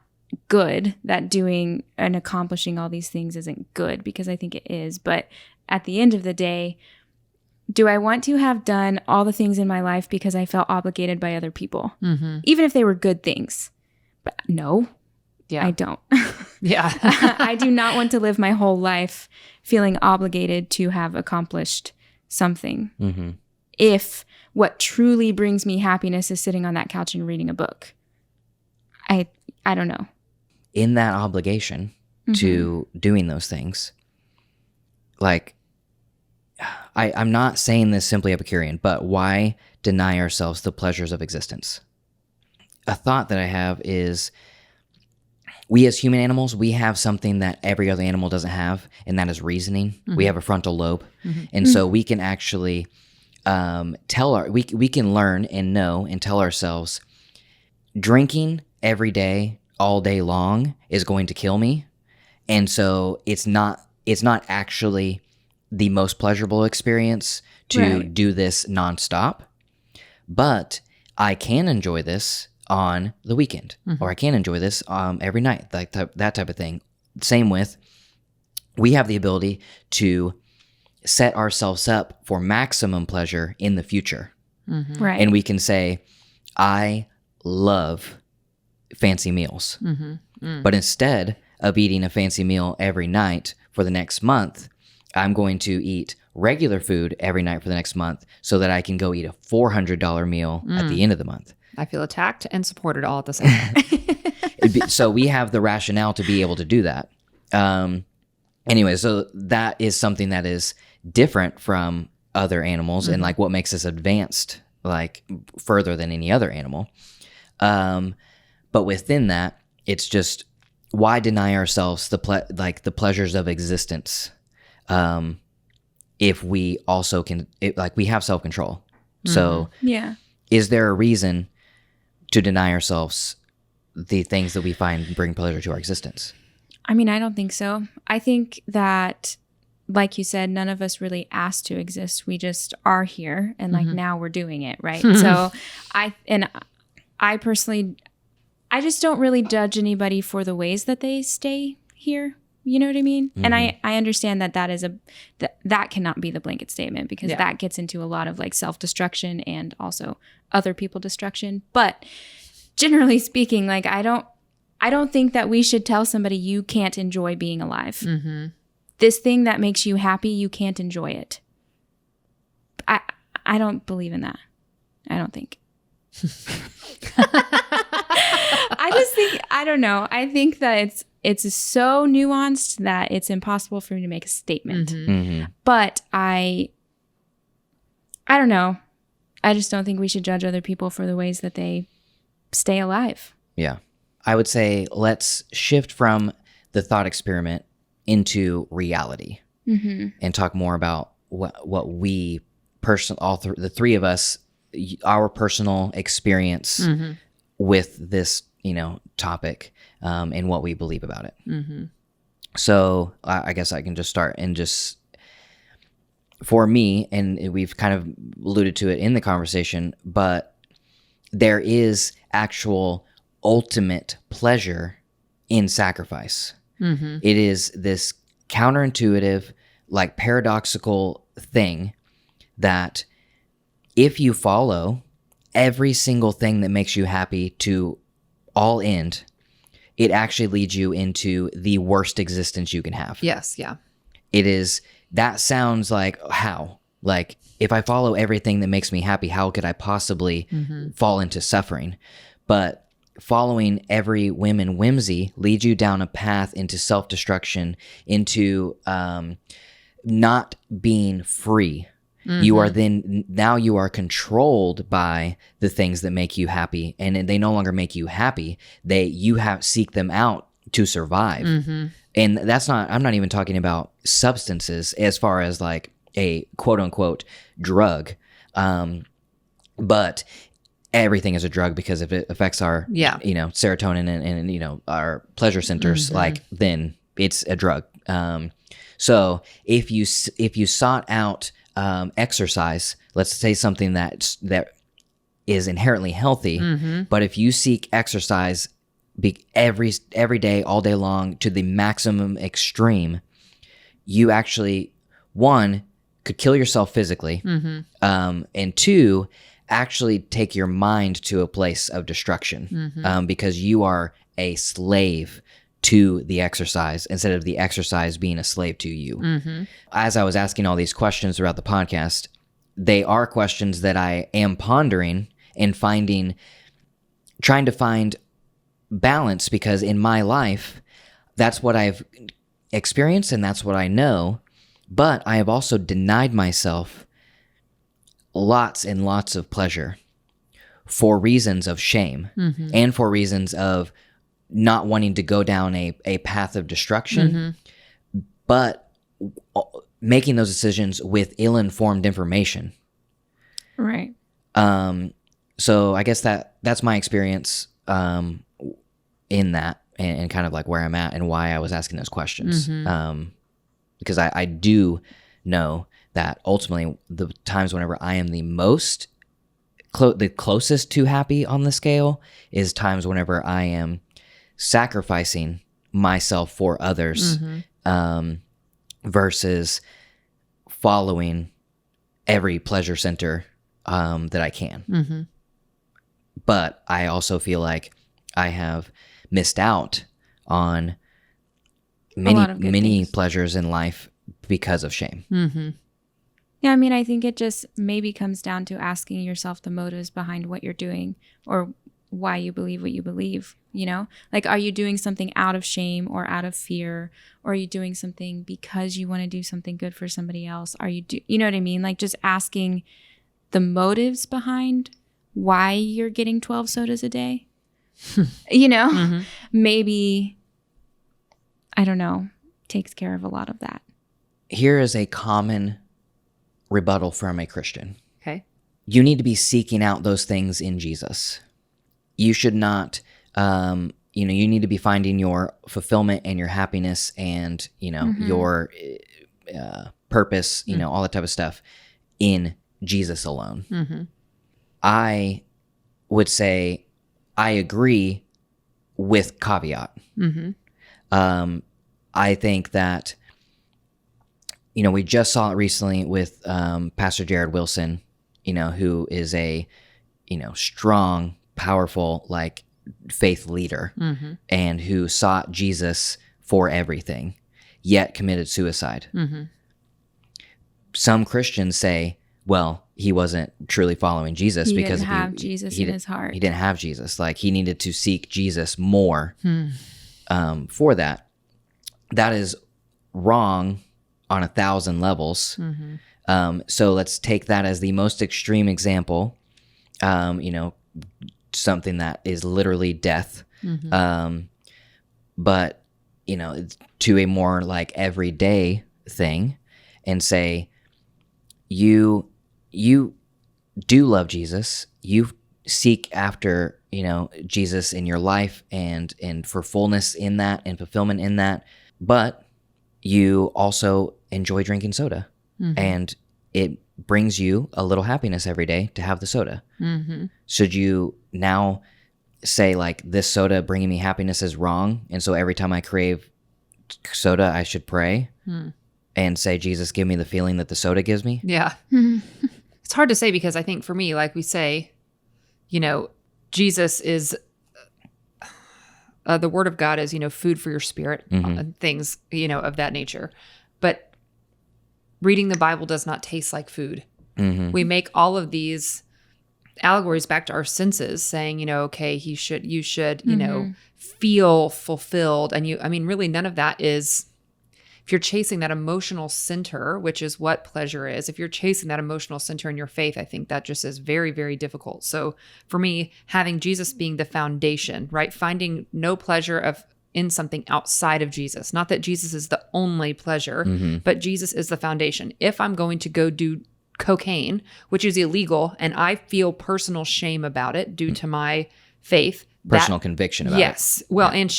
good, that doing and accomplishing all these things isn't good, because I think it is. But at the end of the day, do I want to have done all the things in my life because I felt obligated by other people? Mm-hmm. Even if they were good things. But no, I don't. Yeah. I do not want to live my whole life feeling obligated to have accomplished something. Mm-hmm. If what truly brings me happiness is sitting on that couch and reading a book. I don't know. In that obligation to doing those things, like, I'm not saying this simply Epicurean, but why deny ourselves the pleasures of existence? A thought that I have is, we as human animals, we have something that every other animal doesn't have, and that is reasoning. Mm-hmm. We have a frontal lobe. Mm-hmm. And so we can actually we can learn and know and tell ourselves, drinking every day, all day long is going to kill me. And so it's not actually the most pleasurable experience to do this nonstop, but I can enjoy this on the weekend, or I can enjoy this every night, like that type of thing. Same with, we have the ability to set ourselves up for maximum pleasure in the future. Mm-hmm. Right. And we can say, I love fancy meals. Mm-hmm. But instead of eating a fancy meal every night for the next month, I'm going to eat regular food every night for the next month so that I can go eat a $400 meal at the end of the month. I feel attacked and supported all at the same time. So we have the rationale to be able to do that. Anyway, so that is something that is different from other animals, and like what makes us advanced, like further than any other animal. But within that, it's just, why deny ourselves the pleasures of existence? If we also can, we have self-control. So is there a reason to deny ourselves the things that we find bring pleasure to our existence? I mean, I don't think so. I think that, like you said, none of us really asked to exist. We just are here, and now we're doing it, right? So I personally, I just don't really judge anybody for the ways that they stay here. You know what I mean? Mm-hmm. And I understand that is that cannot be the blanket statement, because that gets into a lot of like self-destruction and also other people destruction. But generally speaking, like I don't think that we should tell somebody you can't enjoy being alive. Mm-hmm. This thing that makes you happy, you can't enjoy it. I don't believe in that. I don't think. I just think, I don't know. I think that it's so nuanced that it's impossible for me to make a statement. Mm-hmm. Mm-hmm. But I don't know. I just don't think we should judge other people for the ways that they stay alive. Yeah. I would say let's shift from the thought experiment into reality and talk more about what we the three of us, our personal experience with this, topic, and what we believe about it. So I guess I can just start and just, for me, and we've kind of alluded to it in the conversation, but there is actual ultimate pleasure in sacrifice. It is this counterintuitive, like paradoxical thing that if you follow every single thing that makes you happy to all end, it actually leads you into the worst existence you can have. Yes, yeah. It is, that sounds like, how? Like, if I follow everything that makes me happy, how could I possibly fall into suffering? But following every whim and whimsy leads you down a path into self-destruction, into not being free. You are now you are controlled by the things that make you happy, and they no longer make you happy. Seek them out to survive. And I'm not even talking about substances as far as like a quote unquote drug. But everything is a drug because if it affects our, serotonin and our pleasure centers, like, then it's a drug. So if you sought out exercise, let's say something that is inherently healthy, but if you seek exercise every day, all day long, to the maximum extreme, you actually, one, could kill yourself physically, and two, actually take your mind to a place of destruction, because you are a slave to the exercise instead of the exercise being a slave to you. As I was asking all these questions throughout the podcast, they are questions that I am pondering and trying to find balance, because in my life, that's what I've experienced and that's what I know. But I have also denied myself lots and lots of pleasure for reasons of shame and for reasons of not wanting to go down a path of destruction, but making those decisions with ill-informed information. Right. So I guess that's my experience in that, and kind of like where I'm at and why I was asking those questions. Because I do know that ultimately the times whenever I am the most the closest to happy on the scale is times whenever I am sacrificing myself for others, versus following every pleasure center that I can. But I also feel like I have missed out on many pleasures in life because of shame. Yeah, I mean, I think it just maybe comes down to asking yourself the motives behind what you're doing, or why you believe what you believe, Like, are you doing something out of shame or out of fear? Or are you doing something because you want to do something good for somebody else? You know what I mean? Like, just asking the motives behind why you're getting 12 sodas a day, maybe, I don't know, takes care of a lot of that. Here is a common rebuttal from a Christian. Okay. You need to be seeking out those things in Jesus. You should not, you need to be finding your fulfillment and your happiness and, your purpose, all that type of stuff in Jesus alone. I would say I agree with caveat. I think that, we just saw it recently with Pastor Jared Wilson, who is a, strong, powerful, like, faith leader, and who sought Jesus for everything, yet committed suicide. Some Christians say, well, he wasn't truly following Jesus because he didn't have Jesus in his heart. He didn't have Jesus. Like, he needed to seek Jesus more for that. That is wrong on 1,000 levels. So let's take that as the most extreme example. something that is literally death. But, you know, to a more like everyday thing and say, you do love Jesus. You seek after, you know, Jesus in your life and for fullness in that and fulfillment in that. But you also enjoy drinking soda, and it brings you a little happiness every day to have the soda. Should you now say, like, this soda bringing me happiness is wrong, and so every time I crave soda, I should pray and say, Jesus, give me the feeling that the soda gives me? Yeah. It's hard to say, because I think for me, like we say, you know, Jesus is the word of God is, you know, food for your spirit, things, you know, of that nature. But reading the Bible does not taste like food. We make all of these allegories back to our senses, saying, you know, okay, you should, you know, feel fulfilled. And I mean, really none of that is, if you're chasing that emotional center, which is what pleasure is, if you're chasing that emotional center in your faith, I think that just is very, very difficult. So for me, having Jesus being the foundation, right? Finding no pleasure in something outside of Jesus. Not that Jesus is the only pleasure, but Jesus is the foundation. If I'm going to go do cocaine, which is illegal, and I feel personal shame about it due to my faith. Personal conviction about it. Yes. Well, and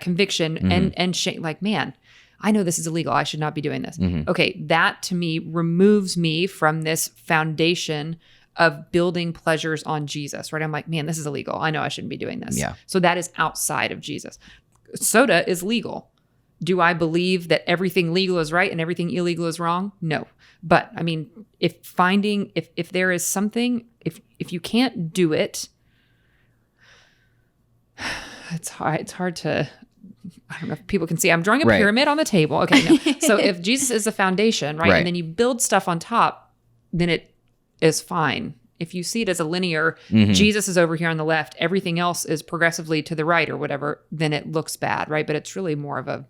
conviction and shame. Like, man, I know this is illegal. I should not be doing this. Okay, that to me removes me from this foundation of building pleasures on Jesus, right? I'm like, man, this is illegal. I know I shouldn't be doing this. Yeah. So that is outside of Jesus. Soda is legal. Do I believe that everything legal is right and everything illegal is wrong? No. But I mean, if there is something, if you can't do it, it's hard to, I don't know if people can see, I'm drawing a pyramid on the table. Okay. No. So if Jesus is the foundation, right? And then you build stuff on top, then it is fine. If you see it as a linear, Jesus is over here on the left, everything else is progressively to the right or whatever, then it looks bad, right? But it's really more of a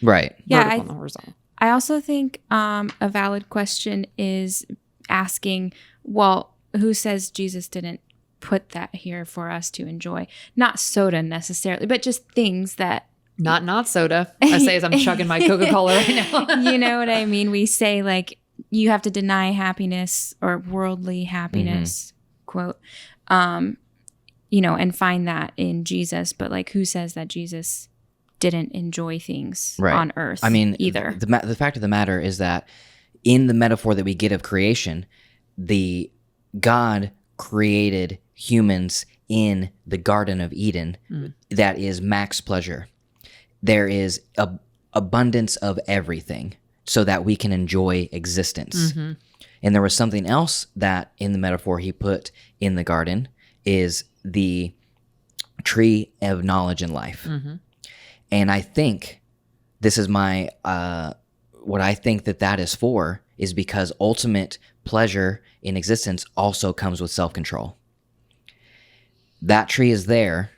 vertical and horizontal. I also think a valid question is asking, well, who says Jesus didn't put that here for us to enjoy? Not soda necessarily, but just things that... Not soda. I say as I'm chugging my Coca-Cola right now. You know what I mean? We say, like, you have to deny happiness or worldly happiness, quote, you know, and find that in Jesus. But, like, who says that Jesus didn't enjoy things on earth? I mean, either. The fact of the matter is that in the metaphor that we get of creation, the God created humans in the Garden of Eden that is max pleasure. There is abundance of everything so that we can enjoy existence. And there was something else that in the metaphor he put in the garden is the tree of knowledge and life. And I think this is my, what I think that is for is because ultimate pleasure in existence also comes with self-control. That tree is there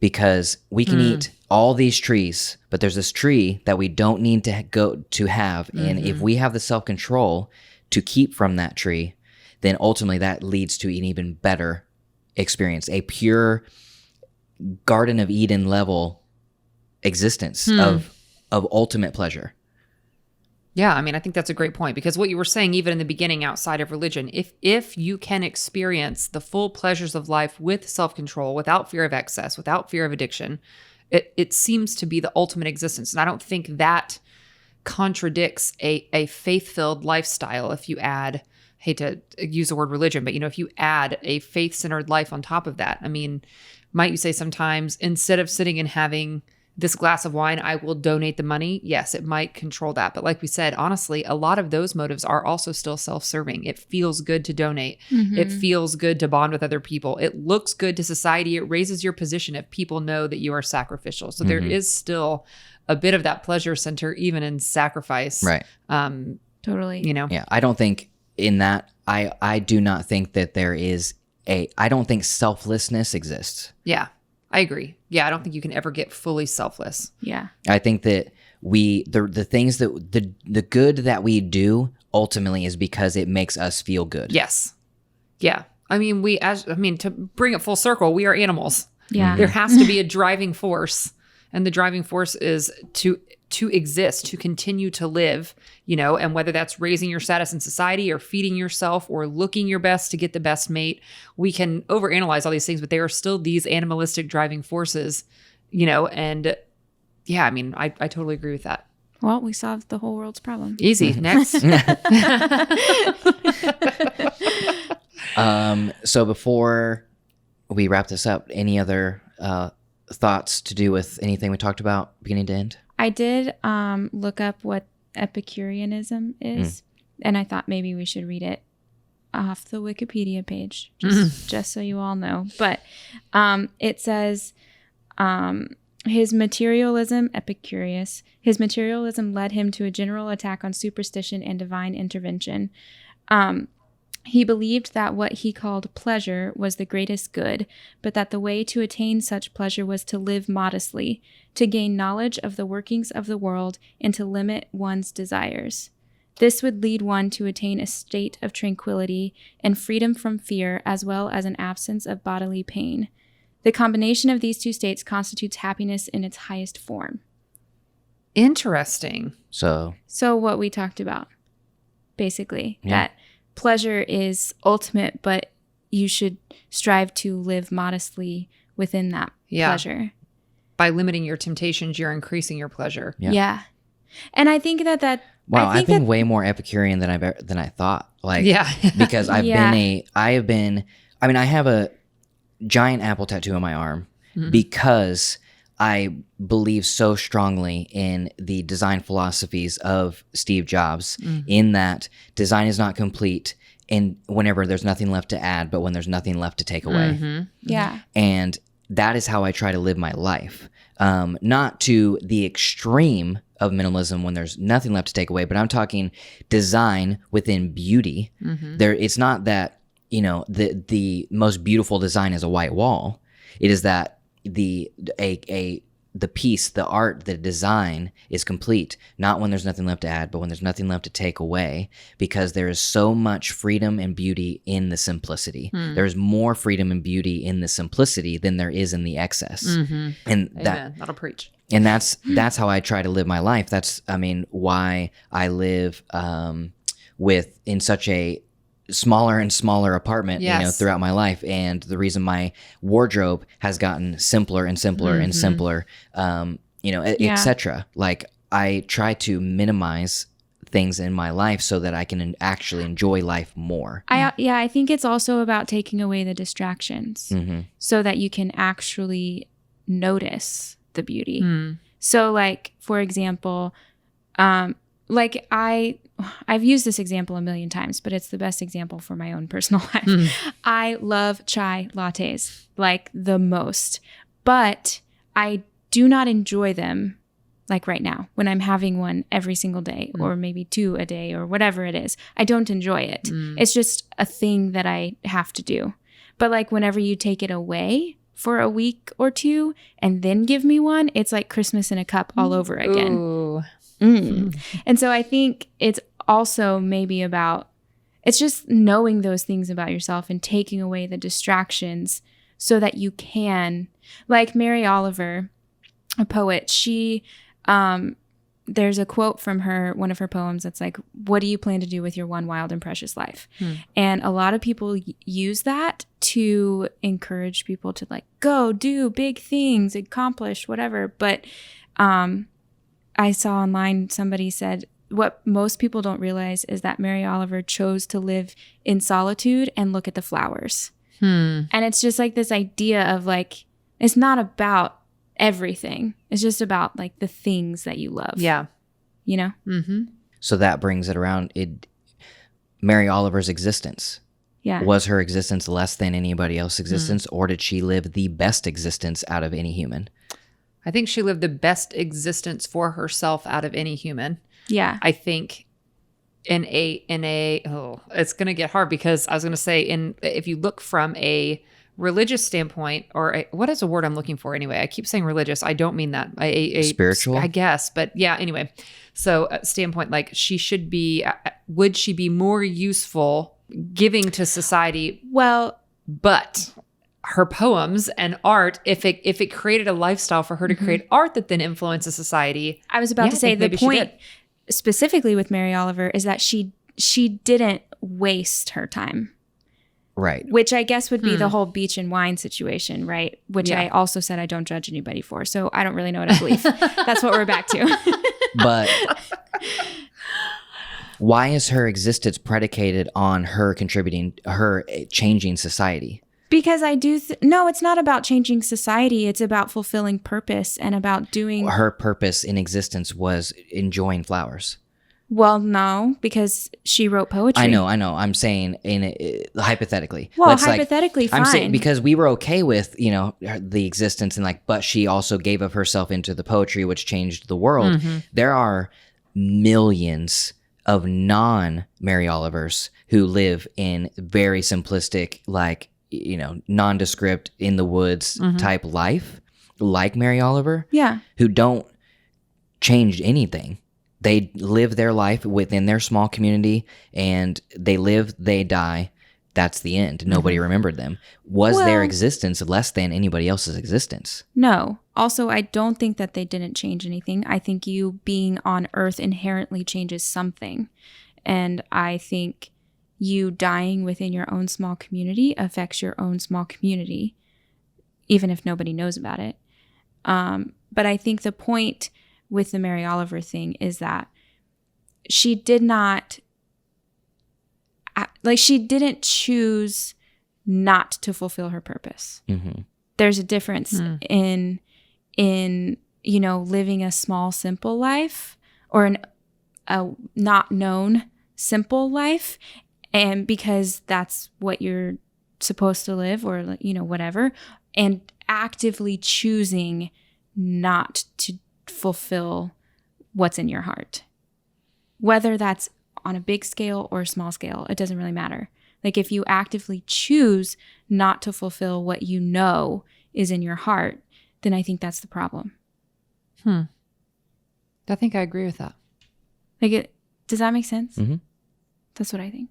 because we can eat all these trees, but there's this tree that we don't need to go to have. And if we have the self-control to keep from that tree, then ultimately that leads to an even better experience, a pure Garden of Eden level existence of ultimate pleasure. Yeah, I mean, I think that's a great point, because what you were saying, even in the beginning, outside of religion, if you can experience the full pleasures of life with self-control, without fear of excess, without fear of addiction, it seems to be the ultimate existence. And I don't think that contradicts a faith-filled lifestyle. If you add, hate to use the word religion, but, you know, if you add a faith-centered life on top of that, I mean, might you say sometimes instead of sitting and having this glass of wine, I will donate the money? Yes, it might control that. But like we said, honestly, a lot of those motives are also still self-serving. It feels good to donate. It feels good to bond with other people. It looks good to society. It raises your position if people know that you are sacrificial. So there is still a bit of that pleasure center, even in sacrifice. Right. Totally. You know? Yeah. I don't think in that, I do not think that there is I don't think selflessness exists. Yeah. I agree. Yeah, I don't think you can ever get fully selfless. Yeah. I think that the things that the good that we do ultimately is because it makes us feel good. Yes. Yeah. To bring it full circle, we are animals. Yeah. There has to be a driving force, and the driving force is to exist, to continue to live, and whether that's raising your status in society or feeding yourself or looking your best to get the best mate. We can overanalyze all these things, but they are still these animalistic driving forces, and yeah, I totally agree with that. Well, we solved the whole world's problem. Easy. Next. So before we wrap this up, any other thoughts to do with anything we talked about beginning to end? I did look up what Epicureanism is, and I thought maybe we should read it off the Wikipedia page, just so you all know. But it says, his materialism, Epicurus, his materialism led him to a general attack on superstition and divine intervention. He believed that what he called pleasure was the greatest good, but that the way to attain such pleasure was to live modestly, to gain knowledge of the workings of the world, and to limit one's desires. This would lead one to attain a state of tranquility and freedom from fear, as well as an absence of bodily pain. The combination of these two states constitutes happiness in its highest form. Interesting. So what we talked about, basically, that pleasure is ultimate, but you should strive to live modestly within that pleasure. By limiting your temptations, you're increasing your pleasure. Yeah. And I think that wow, I've been way more Epicurean than I thought. Because I have a giant apple tattoo on my arm because I believe so strongly in the design philosophies of Steve Jobs, in that design is not complete and whenever there's nothing left to add, but when there's nothing left to take away. Yeah. And that is how I try to live my life. Not to the extreme of minimalism when there's nothing left to take away, but I'm talking design within beauty. It's not that, the most beautiful design is a white wall. It is that the piece, the art, the design is complete, not when there's nothing left to add, but when there's nothing left to take away, because there is so much freedom and beauty in the simplicity. There's more freedom and beauty in the simplicity than there is in the excess. And that'll preach. And that's how I try to live my life. That's, why I live in such a smaller and smaller apartment, throughout my life. And the reason my wardrobe has gotten simpler and simpler and simpler, etc. Like, I try to minimize things in my life so that I can actually enjoy life more. I think it's also about taking away the distractions so that you can actually notice the beauty. So, like, for example, I've used this example a million times, but it's the best example for my own personal life. I love chai lattes, like, the most, but I do not enjoy them like right now when I'm having one every single day or maybe 2 a day or whatever it is. I don't enjoy it. It's just a thing that I have to do. But like, whenever you take it away for a week or 2 and then give me one, it's like Christmas in a cup all over again. Ooh. And so I think it's also maybe about, it's just knowing those things about yourself and taking away the distractions so that you can, like Mary Oliver, a poet, she, there's a quote from her, one of her poems that's like, what do you plan to do with your one wild and precious life? And a lot of people use that to encourage people to like, go do big things, accomplish whatever. But, I saw online somebody said what most people don't realize is that Mary Oliver chose to live in solitude and look at the flowers. And it's just like this idea of like, it's not about everything. It's just about like the things that you love. Yeah. So that brings it around. Mary Oliver's existence. Yeah. Was her existence less than anybody else's existence, or did she live the best existence out of any human? I think she lived the best existence for herself out of any human. Yeah. I think it's going to get hard because I was going to say if you look from a religious standpoint, or what is a word I'm looking for anyway? I keep saying religious. I don't mean that. Spiritual? I guess. But yeah, anyway. So standpoint, like, would she be more useful giving to society. Well, But her poems and art, if it created a lifestyle for her to create art that then influences society. I was about to say the maybe she point did. specifically with Mary Oliver is that she didn't waste her time. Right. Which I guess would be the whole beach and wine situation, right? Which Yeah. I also said I don't judge anybody for. So I don't really know what I believe. That's what we're back to. But why is her existence predicated on her contributing, her changing society? Because I do no, it's not about changing society. It's about fulfilling purpose and about doing. Her purpose in existence was enjoying flowers. Well, no, because she wrote poetry. I know. I'm saying hypothetically. Well, Let's, hypothetically, I'm saying fine. because we were okay with, the existence and but she also gave of herself into the poetry, which changed the world. There are millions of non-Mary Olivers who live in very simplistic, nondescript, in the woods type life, like Mary Oliver, Yeah. who don't change anything. They live their life within their small community, and they live, they die. That's the end. Nobody remembered them. Was their Well- existence less than anybody else's existence? No. Also, I don't think that they didn't change anything. I think you being on Earth inherently changes something. And I think you dying within your own small community affects your own small community, even if nobody knows about it. But I think the point with the Mary Oliver thing is that she did not, she didn't choose not to fulfill her purpose. Mm-hmm. There's a difference in living a small, simple life or a not known, simple life, and because that's what you're supposed to live or, whatever, and actively choosing not to fulfill what's in your heart. Whether that's on a big scale or a small scale, it doesn't really matter. If you actively choose not to fulfill what you know is in your heart, then I think that's the problem. I think I agree with that. Does that make sense? Mm-hmm. That's what I think.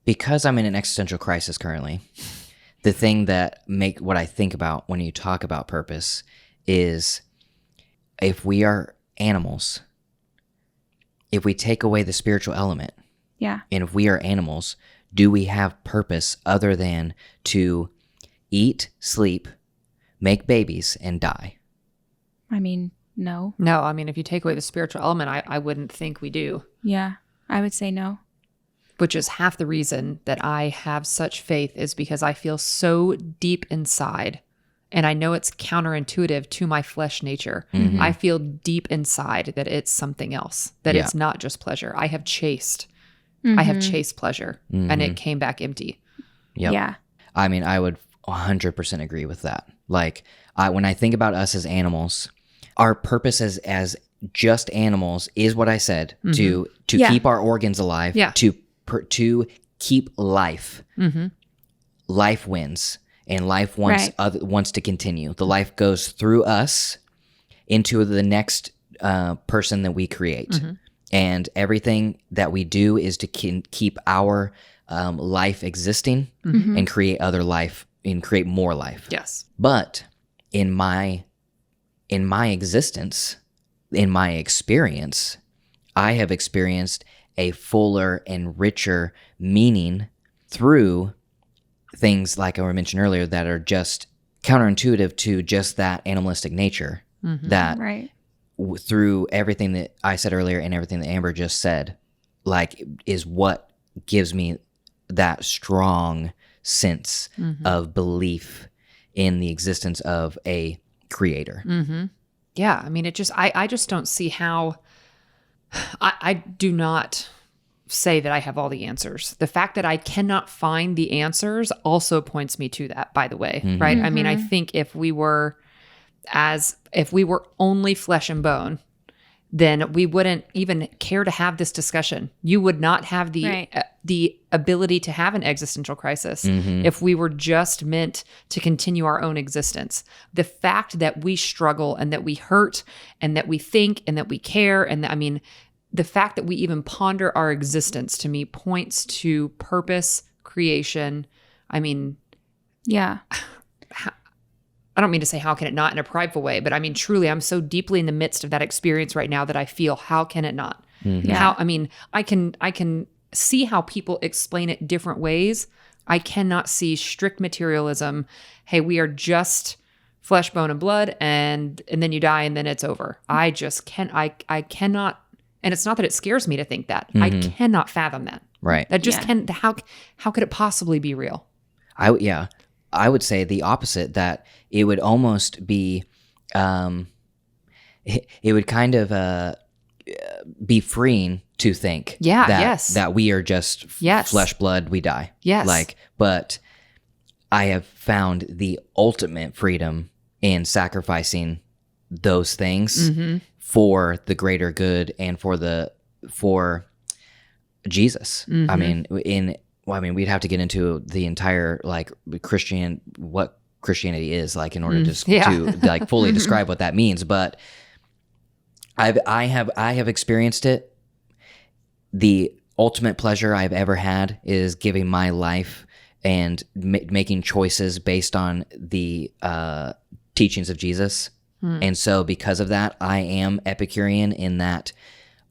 Because I'm in an existential crisis currently, the thing that what I think about when you talk about purpose is, if we are animals, if we take away the spiritual element, Yeah. and if we are animals, do we have purpose other than to eat, sleep, make babies, and die? I mean, no. No, I mean, if you take away the spiritual element, I wouldn't think we do. Yeah. I would say no. Which is half the reason that I have such faith, is because I feel so deep inside. And I know it's counterintuitive to my flesh nature. I feel deep inside that it's something else, that it's not just pleasure. I have chased pleasure, and it came back empty. Yep. Yeah. I mean, I would 100% agree with that. When I think about us as animals, our purpose as just animals is what I said, to Yeah. keep our organs alive, Yeah. to keep life. Life wins, and life wants to continue. The life goes through us into the next person that we create. And everything that we do is to keep our life existing and create other life and create more life. Yes. But in my existence, in my experience, I have experienced a fuller and richer meaning through things like I mentioned earlier that are just counterintuitive to just that animalistic nature. That Right. through everything that I said earlier and everything that Amber just said, is what gives me that strong sense of belief in the existence of a creator. Yeah. I mean, I just don't see how. I do not say that I have all the answers. The fact that I cannot find the answers also points me to that, by the way, right? I mean, I think if we were only flesh and bone, then we wouldn't even care to have this discussion. You would not have the ability to have an existential crisis if we were just meant to continue our own existence. The fact that we struggle and that we hurt and that we think and that we care the fact that we even ponder our existence, to me, points to purpose, creation. I mean, Yeah. I don't mean to say how can it not in a prideful way, but I mean, truly, I'm so deeply in the midst of that experience right now that I feel, how can it not? Yeah. How, I mean, I can see how people explain it different ways. I cannot see strict materialism. Hey, we are just flesh, bone, and blood, and then you die, and then it's over. I just I cannot, and it's not that it scares me to think that. I cannot fathom that. Right. That just how could it possibly be real? I would say the opposite, that it would almost be, it would kind of be freeing to think that we are just flesh, blood, we die. Yes. But I have found the ultimate freedom in sacrificing those things for the greater good and for Jesus. I mean, we'd have to get into the entire like what Christianity is like in order to like fully describe what that means. But I have experienced it. The ultimate pleasure I've ever had is giving my life and making choices based on the teachings of Jesus. And so because of that, I am Epicurean in that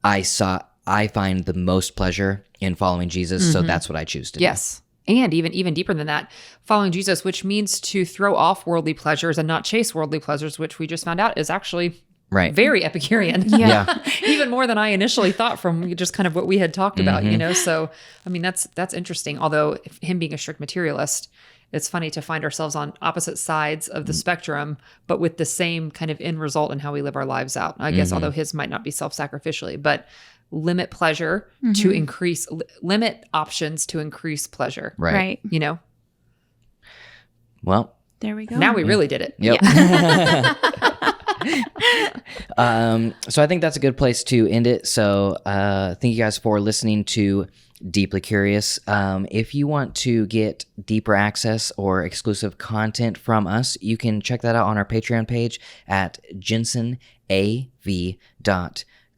I find the most pleasure in following Jesus. So that's what I choose to do. Yes. And even deeper than that, following Jesus, which means to throw off worldly pleasures and not chase worldly pleasures, which we just found out is actually very Epicurean. Yeah. Even more than I initially thought from just kind of what we had talked about, you know? So, I mean, that's interesting. Although him being a strict materialist, it's funny to find ourselves on opposite sides of the spectrum, but with the same kind of end result in how we live our lives out. I guess, although his might not be self-sacrificially, but limit pleasure to increase, limit options to increase pleasure. Right. You know? Well, There we go. Now we really did it. yep. So I think that's a good place to end it. So thank you guys for listening to Deeply Curious. If you want to get deeper access or exclusive content from us, you can check that out on our Patreon page at Jensen AV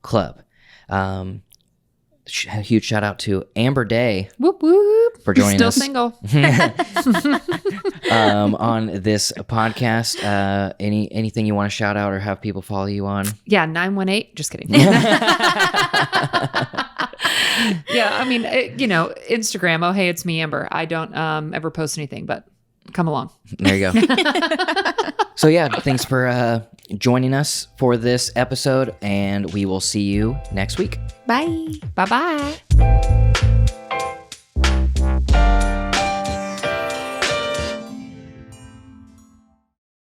Club. A huge shout out to Amber Day Whoop whoop. for joining Still us single. on this podcast. Anything you want to shout out or have people follow you on? Yeah, 918. Just kidding. Yeah, I mean, Instagram. Oh, hey, it's me, Amber. I don't ever post anything, but come along. There you go. So yeah, thanks for joining us for this episode, and we will see you next week. Bye. Bye-bye.